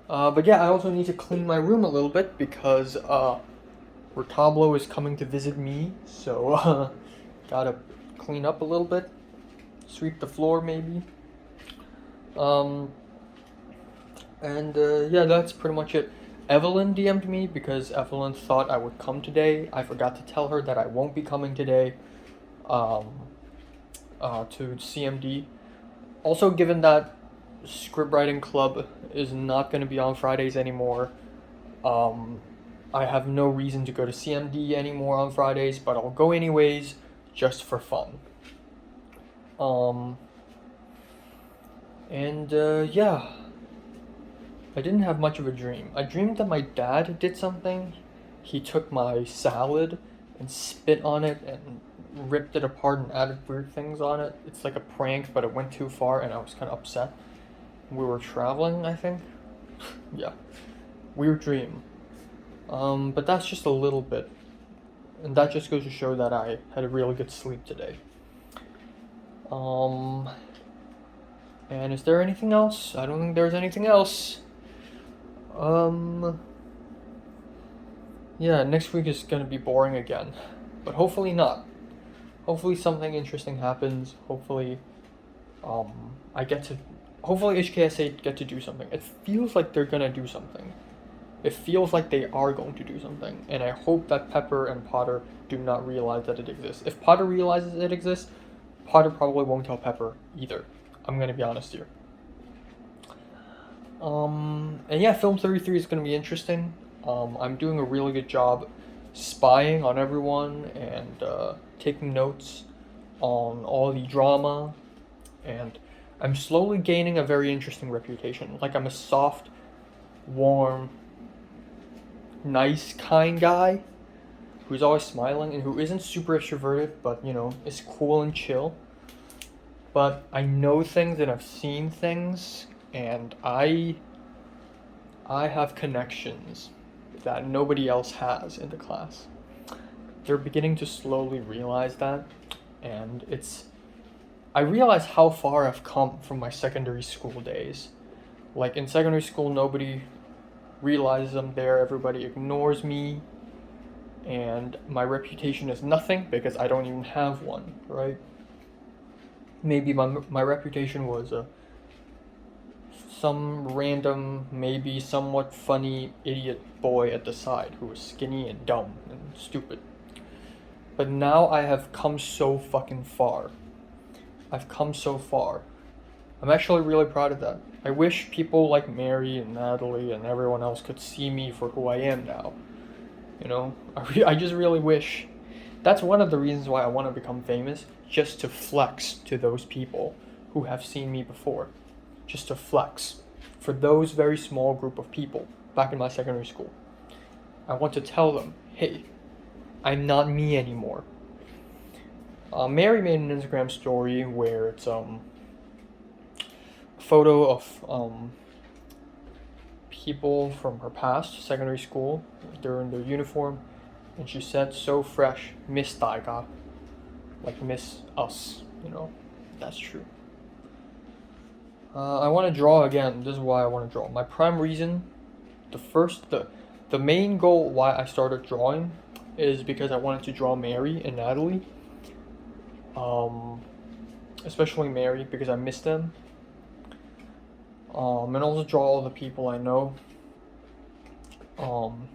But yeah, I also need to clean my room a little bit because Retablo is coming to visit me, so gotta clean up a little bit, sweep the floor maybe. Yeah, that's pretty much it. Evelyn DM'd me because Evelyn thought I would come today. I forgot to tell her that I won't be coming today to CMD. Also, given that script writing club is not going to be on Fridays anymore, I have no reason to go to CMD anymore on Fridays, but I'll go anyways, just for fun. Yeah. I didn't have much of a dream. I dreamed that my dad did something. He took my salad and spit on it and ripped it apart and added weird things on it. It's like a prank, but it went too far and I was kind of upset. We were traveling, I think. Yeah. Weird dream. But that's just a little bit. And that just goes to show that I had a really good sleep today. And is there anything else? I don't think there's anything else. Yeah, next week is gonna be boring again. But hopefully not. Hopefully something interesting happens. Hopefully, hopefully HKSA get to do something. It feels like they're gonna do something. It feels like they are going to do something, and I hope that Pepper and Potter do not realize that it exists. If Potter realizes it exists, Potter probably won't tell Pepper either. I'm gonna be honest here. And yeah, Film 33 is gonna be interesting. I'm doing a really good job spying on everyone and taking notes on all the drama, and I'm slowly gaining a very interesting reputation. Like, I'm a soft, warm, nice, kind guy who's always smiling and who isn't super extroverted, but you know, is cool and chill. But I know things and I've seen things, and I have connections that nobody else has in the class. They're beginning to slowly realize that, and I realize how far I've come from my secondary school days. Like, in secondary school, nobody realizes I'm there, everybody ignores me, and my reputation is nothing because I don't even have one, right? Maybe my reputation was some random, maybe somewhat funny idiot boy at the side who was skinny and dumb and stupid. But now I have come so fucking far. I've come so far. I'm actually really proud of that. I wish people like Mary and Natalie and everyone else could see me for who I am now. You know, I just really wish. That's one of the reasons why I want to become famous, just to flex to those people who have seen me before. Just to flex for those very small group of people back in my secondary school. I want to tell them, hey, I'm not me anymore. Mary made an Instagram story where it's a photo of people from her past secondary school. They're in their uniform, and she said, "So fresh, miss Taiga," like miss us. You know, that's true. I want to draw again. This is why I want to draw. My prime reason, the main goal why I started drawing is because I wanted to draw Mary and Natalie. Especially Mary, because I miss them. And also draw all the people I know. And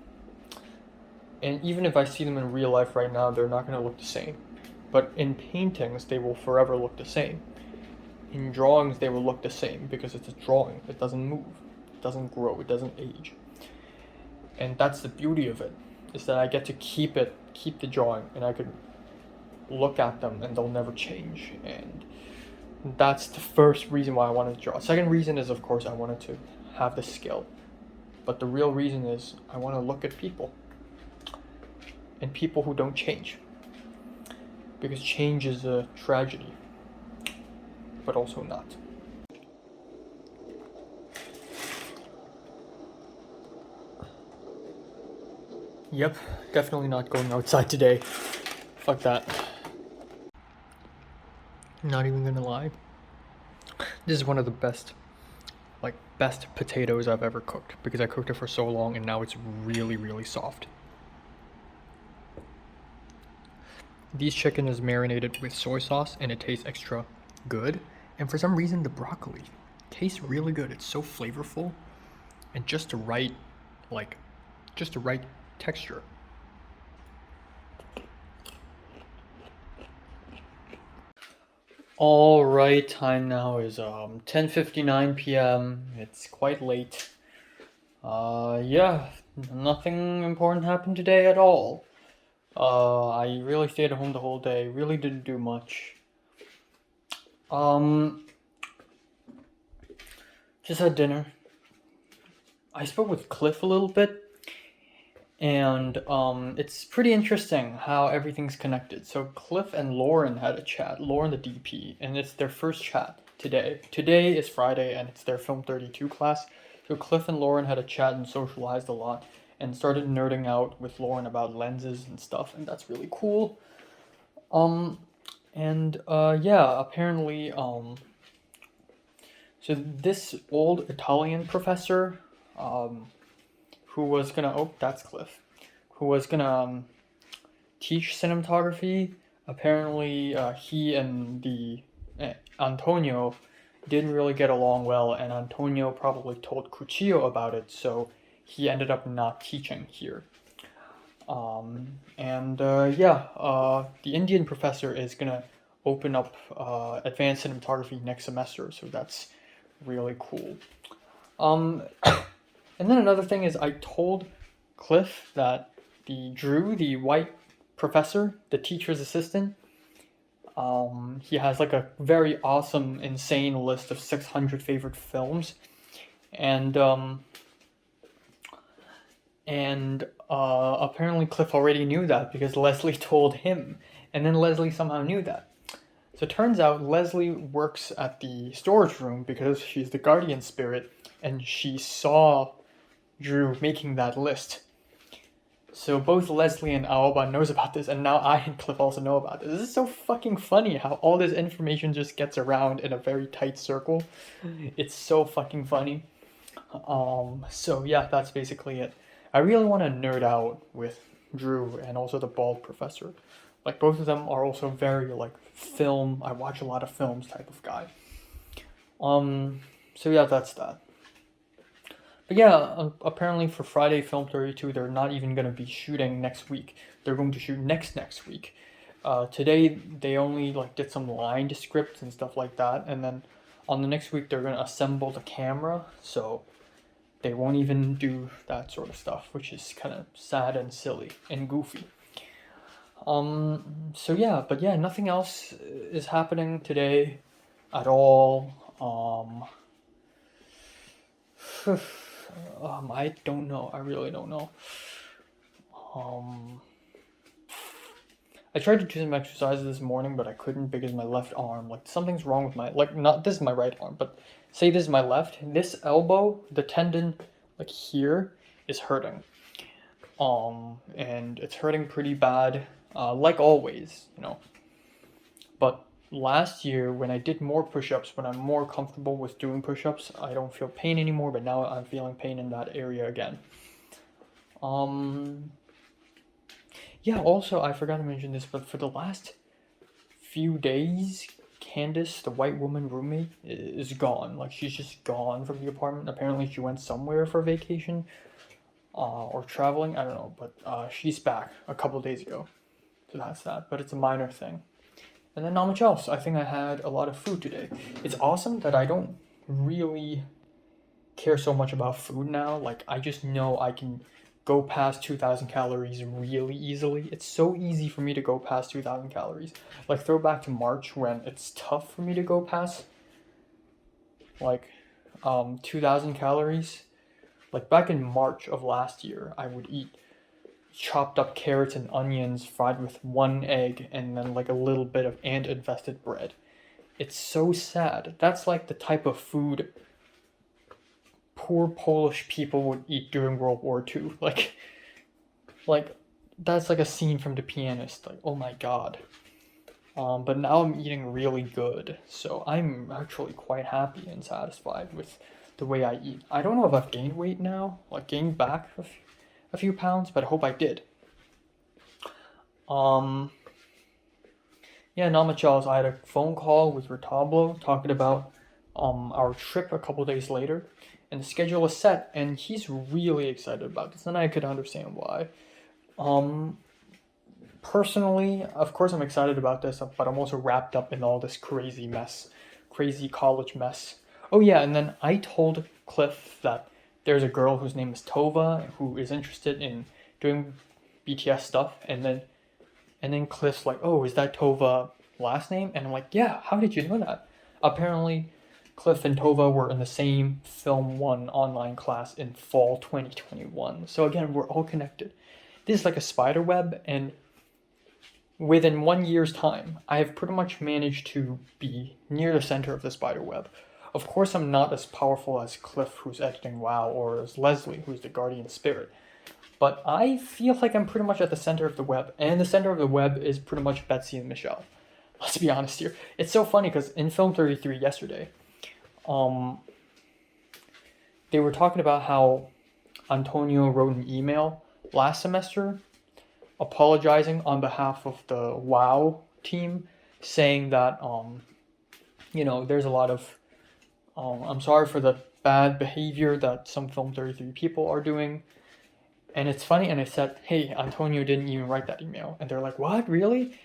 even if I see them in real life right now, they're not going to look the same. But in paintings, they will forever look the same. In drawings, they will look the same because it's a drawing. It doesn't move. It doesn't grow. It doesn't age. And that's the beauty of it, is that I get to keep the drawing, and I could look at them and they'll never change. And that's the first reason why I wanted to draw. Second reason is, of course, I wanted to have the skill. But the real reason is I want to look at people. And people who don't change. Because change is a tragedy. But also not. Yep, definitely not going outside today. Fuck that. Not even gonna lie. This is one of the best potatoes I've ever cooked, because I cooked it for so long and now it's really, really soft. These chicken is marinated with soy sauce and it tastes extra good. And for some reason the broccoli tastes really good. It's so flavorful and just the right texture. Alright, time now is 10:59 p.m. It's quite late. Yeah, nothing important happened today at all. I really stayed at home the whole day, really didn't do much. Just had dinner. I spoke with Cliff a little bit. And it's pretty interesting how everything's connected. So Cliff and Lauren had a chat, Lauren the DP, and it's their first chat today. Today is Friday and it's their Film 32 class. So Cliff and Lauren had a chat and socialized a lot and started nerding out with Lauren about lenses and stuff, and that's really cool. Yeah, apparently, so this old Italian professor, who was gonna, oh, that's Cliff, who was gonna teach cinematography. Apparently, he and Antonio didn't really get along well, and Antonio probably told Cuccio about it, so he ended up not teaching here. The Indian professor is gonna open up advanced cinematography next semester, so that's really cool. And then another thing is I told Cliff that Drew, the white professor, the teacher's assistant, he has like a very awesome, insane list of 600 favorite films. And apparently Cliff already knew that because Leslie told him. And then Leslie somehow knew that. So it turns out Leslie works at the storage room because she's the guardian spirit and she saw Drew making that list. So both Leslie and Aoba knows about this, and now I and Cliff also know about this. This is so fucking funny how all this information just gets around in a very tight circle. It's so fucking funny. So yeah, that's basically it. I really want to nerd out with Drew and also the bald professor. Like, both of them are also very, like, film, I watch a lot of films type of guy. So yeah, that's that. But yeah, apparently for Friday Film 32, they're not even going to be shooting next week. They're going to shoot next week. Today, they only, like, did some line scripts and stuff like that. And then on the next week, they're going to assemble the camera. So they won't even do that sort of stuff, which is kind of sad and silly and goofy. So yeah, but yeah, nothing else is happening today at all. I don't know. I really don't know. I tried to do some exercises this morning, but I couldn't because my left arm, like, something's wrong with my, like, not, this is my right arm, but say this is my left, this elbow, the tendon, like, here, is hurting. And it's hurting pretty bad, like always, you know. But last year, when I did more push-ups, when I'm more comfortable with doing push-ups, I don't feel pain anymore, but now I'm feeling pain in that area again. Yeah, also, I forgot to mention this, but for the last few days, Candace, the white woman roommate, is gone. Like, she's just gone from the apartment. Apparently, she went somewhere for vacation, or traveling, I don't know, but she's back a couple days ago. So that's that, but it's a minor thing. And then not much else. I think I had a lot of food today. It's awesome that I don't really care so much about food now. Like, I just know I can go past 2,000 calories really easily. It's so easy for me to go past 2,000 calories. Like, throw back to March when it's tough for me to go past, like, 2,000 calories. Like, back in March of last year, I would eat chopped up carrots and onions fried with one egg and then, like, a little bit of ant-infested bread. It's so sad. That's, like, the type of food poor Polish people would eat during World War II. Like that's like a scene from The Pianist. Like, oh my god. But now I'm eating really good, so I'm actually quite happy and satisfied with the way I eat. I don't know if I've gained weight now, like gained back a few pounds, but I hope I did. Yeah, not much else. I had a phone call with Retablo talking about our trip a couple days later, and the schedule was set, and he's really excited about this, and I could understand why. Personally, of course I'm excited about this, but I'm also wrapped up in all this crazy mess, crazy college mess. Oh yeah, and then I told Cliff that there's a girl whose name is Tova who is interested in doing BTS stuff, and then Cliff's like, oh, is that Tova last name? And I'm like, yeah, how did you know that? Apparently, Cliff and Tova were in the same Film 1 online class in fall 2021. So again, we're all connected. This is like a spider web, and within 1 year's time, I have pretty much managed to be near the center of the spider web. Of course, I'm not as powerful as Cliff, who's editing WoW, or as Leslie, who's the guardian spirit. But I feel like I'm pretty much at the center of the web, and the center of the web is pretty much Betsy and Michelle. Let's be honest here. It's so funny because in Film 33 yesterday, they were talking about how Antonio wrote an email last semester apologizing on behalf of the WoW team, saying that, there's a lot of, I'm sorry for the bad behavior that some Film 33 people are doing. And it's funny, and I said, hey, Antonio didn't even write that email. And they're like, what, really?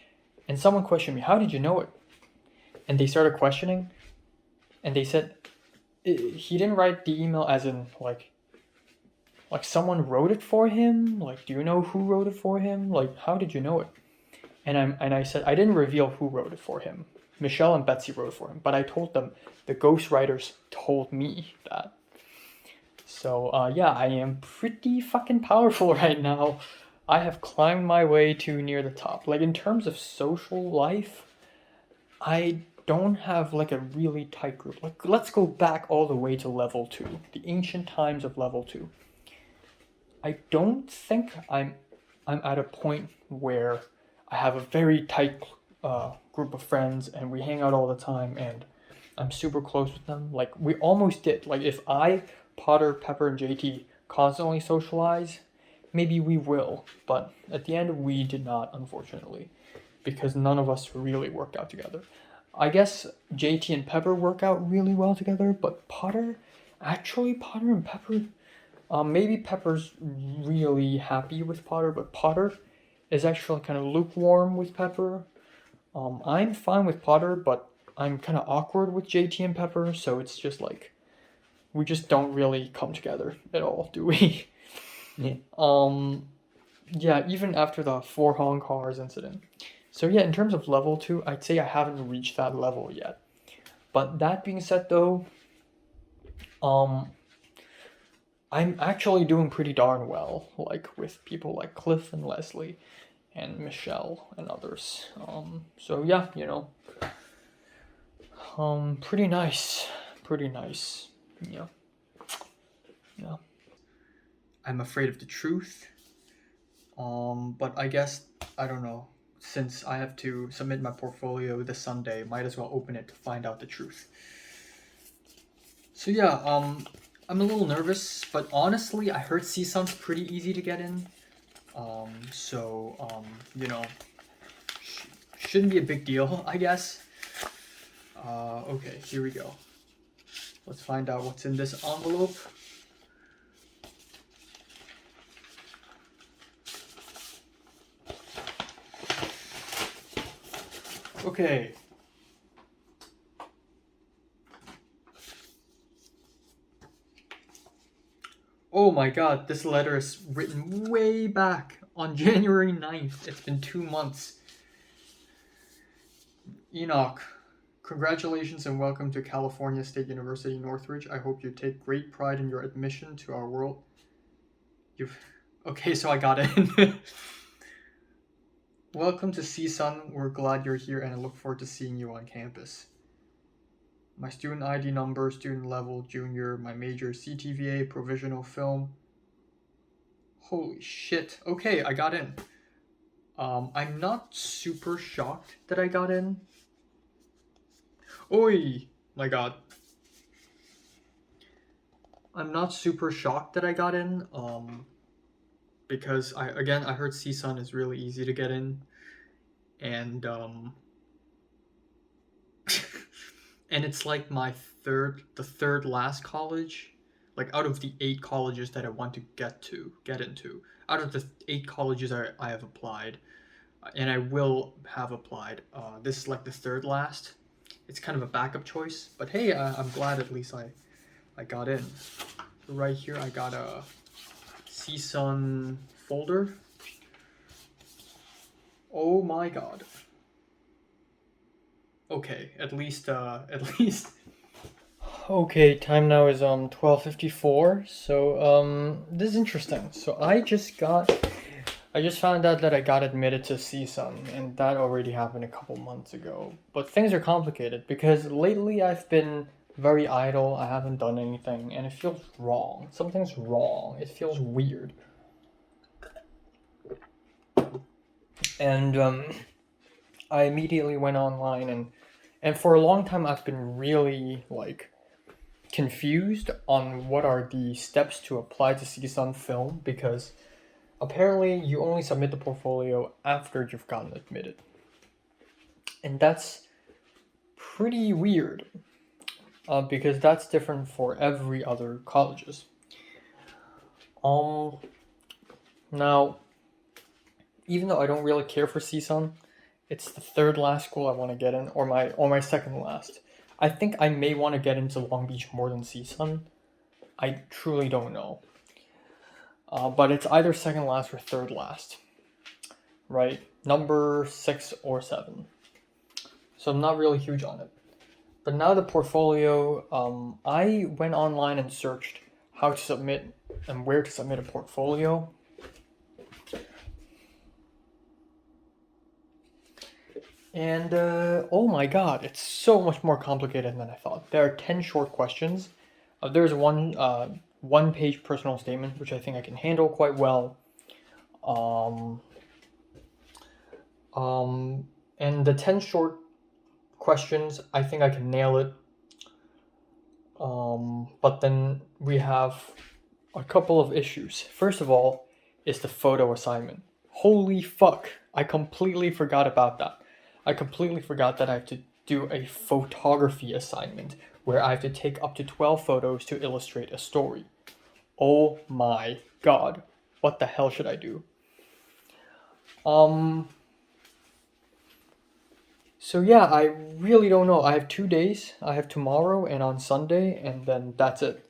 And someone questioned me, how did you know it? And they started questioning, and they said, he didn't write the email as in, like someone wrote it for him? Like, do you know who wrote it for him? Like, how did you know it? And I said, I didn't reveal who wrote it for him. Michelle and Betsy wrote it for him. But I told them, the ghostwriters told me that. So, yeah, I am pretty fucking powerful right now. I have climbed my way to near the top. Like, in terms of social life, I don't have, like, a really tight group. Like, let's go back all the way to level 2. The ancient times of level 2. I don't think I'm at a point where I have a very tight group of friends and we hang out all the time and I'm super close with them. Like, we almost did. Like, if I, Potter, Pepper, and JT constantly socialize, maybe we will. But at the end, we did not, unfortunately, because none of us really work out together. I guess JT and Pepper work out really well together, but Potter and Pepper, maybe Pepper's really happy with Potter, but Potter is actually kind of lukewarm with Pepper. I'm fine with Potter, but I'm kind of awkward with JT and Pepper, so it's just like, we just don't really come together at all, do we? Yeah. Yeah, even after the 4 Hong Kongers incident. So yeah, in terms of level 2, I'd say I haven't reached that level yet. But that being said though, I'm actually doing pretty darn well, like with people like Cliff and Leslie and Michelle and others. So yeah, pretty nice. Yeah. I'm afraid of the truth. But I guess, I don't know, since I have to submit my portfolio this Sunday, might as well open it to find out the truth. So yeah, I'm a little nervous, but honestly, I heard CSUN's pretty easy to get in. Shouldn't be a big deal, I guess. Okay, here we go. Let's find out what's in this envelope. Okay. Oh Oh my god, this letter is written way back on January 9th. It's been 2 months. Enoch, congratulations and welcome to California State University, Northridge. I hope you take great pride in your admission to our world. Okay, so I got in. Welcome to CSUN. We're glad you're here and I look forward to seeing you on campus. My student ID number, student level, junior, my major, CTVA, provisional film. Holy shit. Okay, I got in. I'm not super shocked that I got in. Oi! My god. I'm not super shocked that I got in, because I heard CSUN is really easy to get in, and and it's like the third last college, like out of the 8 colleges that I want to get into. Out of the 8 colleges I have applied, and I will have applied, this is like the third last. It's kind of a backup choice, but hey, I'm glad at least I got in. Right here I got a CSUN folder. Oh my god. Okay, at least. Okay, time now is 12:54. So this is interesting. So I just found out that I got admitted to CSUN, and that already happened a couple months ago. But things are complicated because lately I've been very idle. I haven't done anything, and it feels wrong. Something's wrong. It feels weird. And I immediately went online, and for a long time I've been really confused on what are the steps to apply to CSUN Film, because apparently you only submit the portfolio after you've gotten admitted, and that's pretty weird, because that's different for every other colleges. Now, even though I don't really care for CSUN, it's the third last school I want to get in, or my second last. I think I may want to get into Long Beach more than CSUN. I truly don't know. But it's either second last or third last, right? Number 6 or 7. So I'm not really huge on it. But now the portfolio, I went online and searched how to submit and where to submit a portfolio. And oh my god, it's so much more complicated than I thought. There are 10 short questions. There's one page personal statement, which I think I can handle quite well. And the 10 short questions, I think I can nail it. But then we have a couple of issues. First of all, is the photo assignment. Holy fuck, I completely forgot about that. I completely forgot that I have to do a photography assignment where I have to take up to 12 photos to illustrate a story. Oh my god. What the hell should I do? So yeah, I really don't know. I have 2 days. I have tomorrow and on Sunday, and then that's it.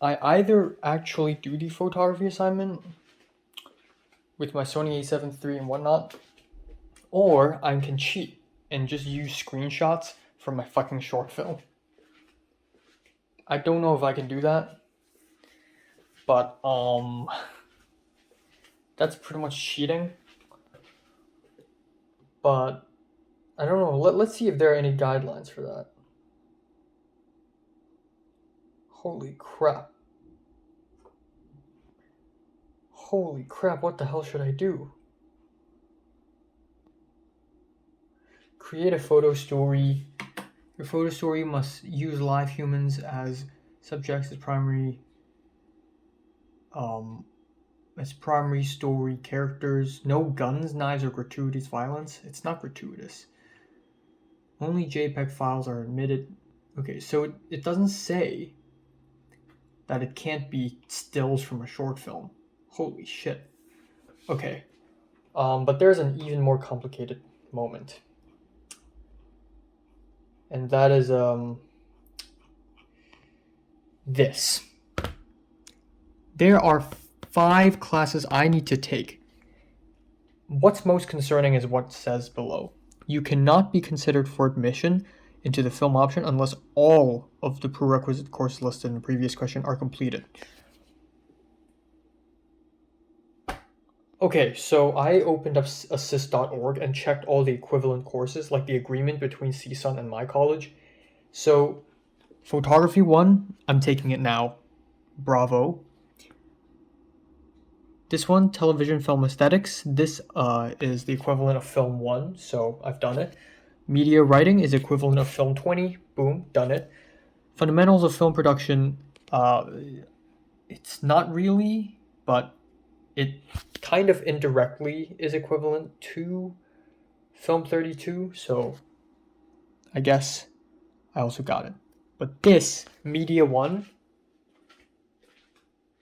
I either actually do the photography assignment with my Sony a7 III and whatnot, or I can cheat and just use screenshots from my fucking short film. I don't know if I can do that, but that's pretty much cheating. But I don't know. Let's see if there are any guidelines for that. Holy crap. Holy crap, what the hell should I do? Create a photo story. Your photo story must use live humans as subjects as primary story characters. No guns, knives, or gratuitous violence. It's not gratuitous. Only JPEG files are admitted. Okay, so it doesn't say that it can't be stills from a short film. Holy shit. Okay. But there's an even more complicated moment. And that is this. There are 5 classes I need to take. What's most concerning is what says below. You cannot be considered for admission into the film option unless all of the prerequisite courses listed in the previous question are completed. Okay, so I opened up assist.org and checked all the equivalent courses, like the agreement between CSUN and my college. So, photography 1, I'm taking it now. Bravo. This one, television film aesthetics, this is the equivalent of film 1, so I've done it. Media writing is equivalent of film 20, boom, done it. Fundamentals of film production, it's not really, but it kind of indirectly is equivalent to film 32, so I guess I also got it. But this, Media 1,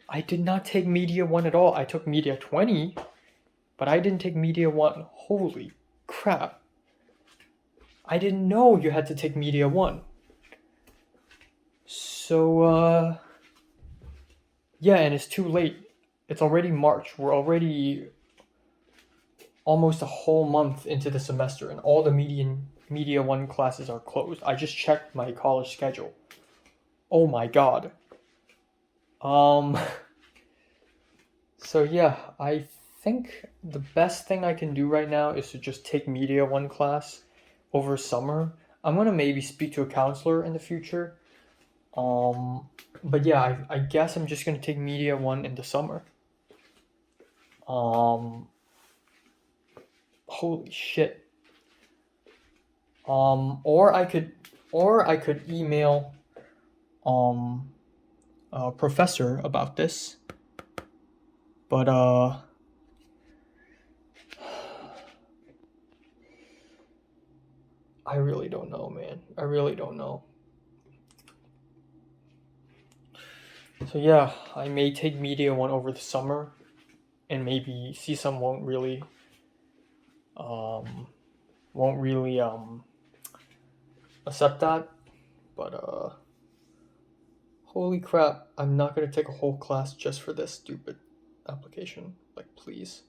I did not take Media 1 at all. I took Media 20, but I didn't take Media 1. Holy crap. I didn't know you had to take Media 1. So, yeah, and it's too late. It's already March. We're already almost a whole month into the semester, and all the Media 1 classes are closed. I just checked my college schedule. Oh my god. So yeah, I think the best thing I can do right now is to just take Media 1 class over summer. I'm gonna maybe speak to a counselor in the future. But yeah, I guess I'm just gonna take Media 1 in the summer. Holy shit. Or I could email a professor about this. But I really don't know, man. I really don't know. So yeah, I may take Media 1 over the summer, and maybe CSUN won't really accept that. But holy crap, I'm not gonna take a whole class just for this stupid application. Like, please.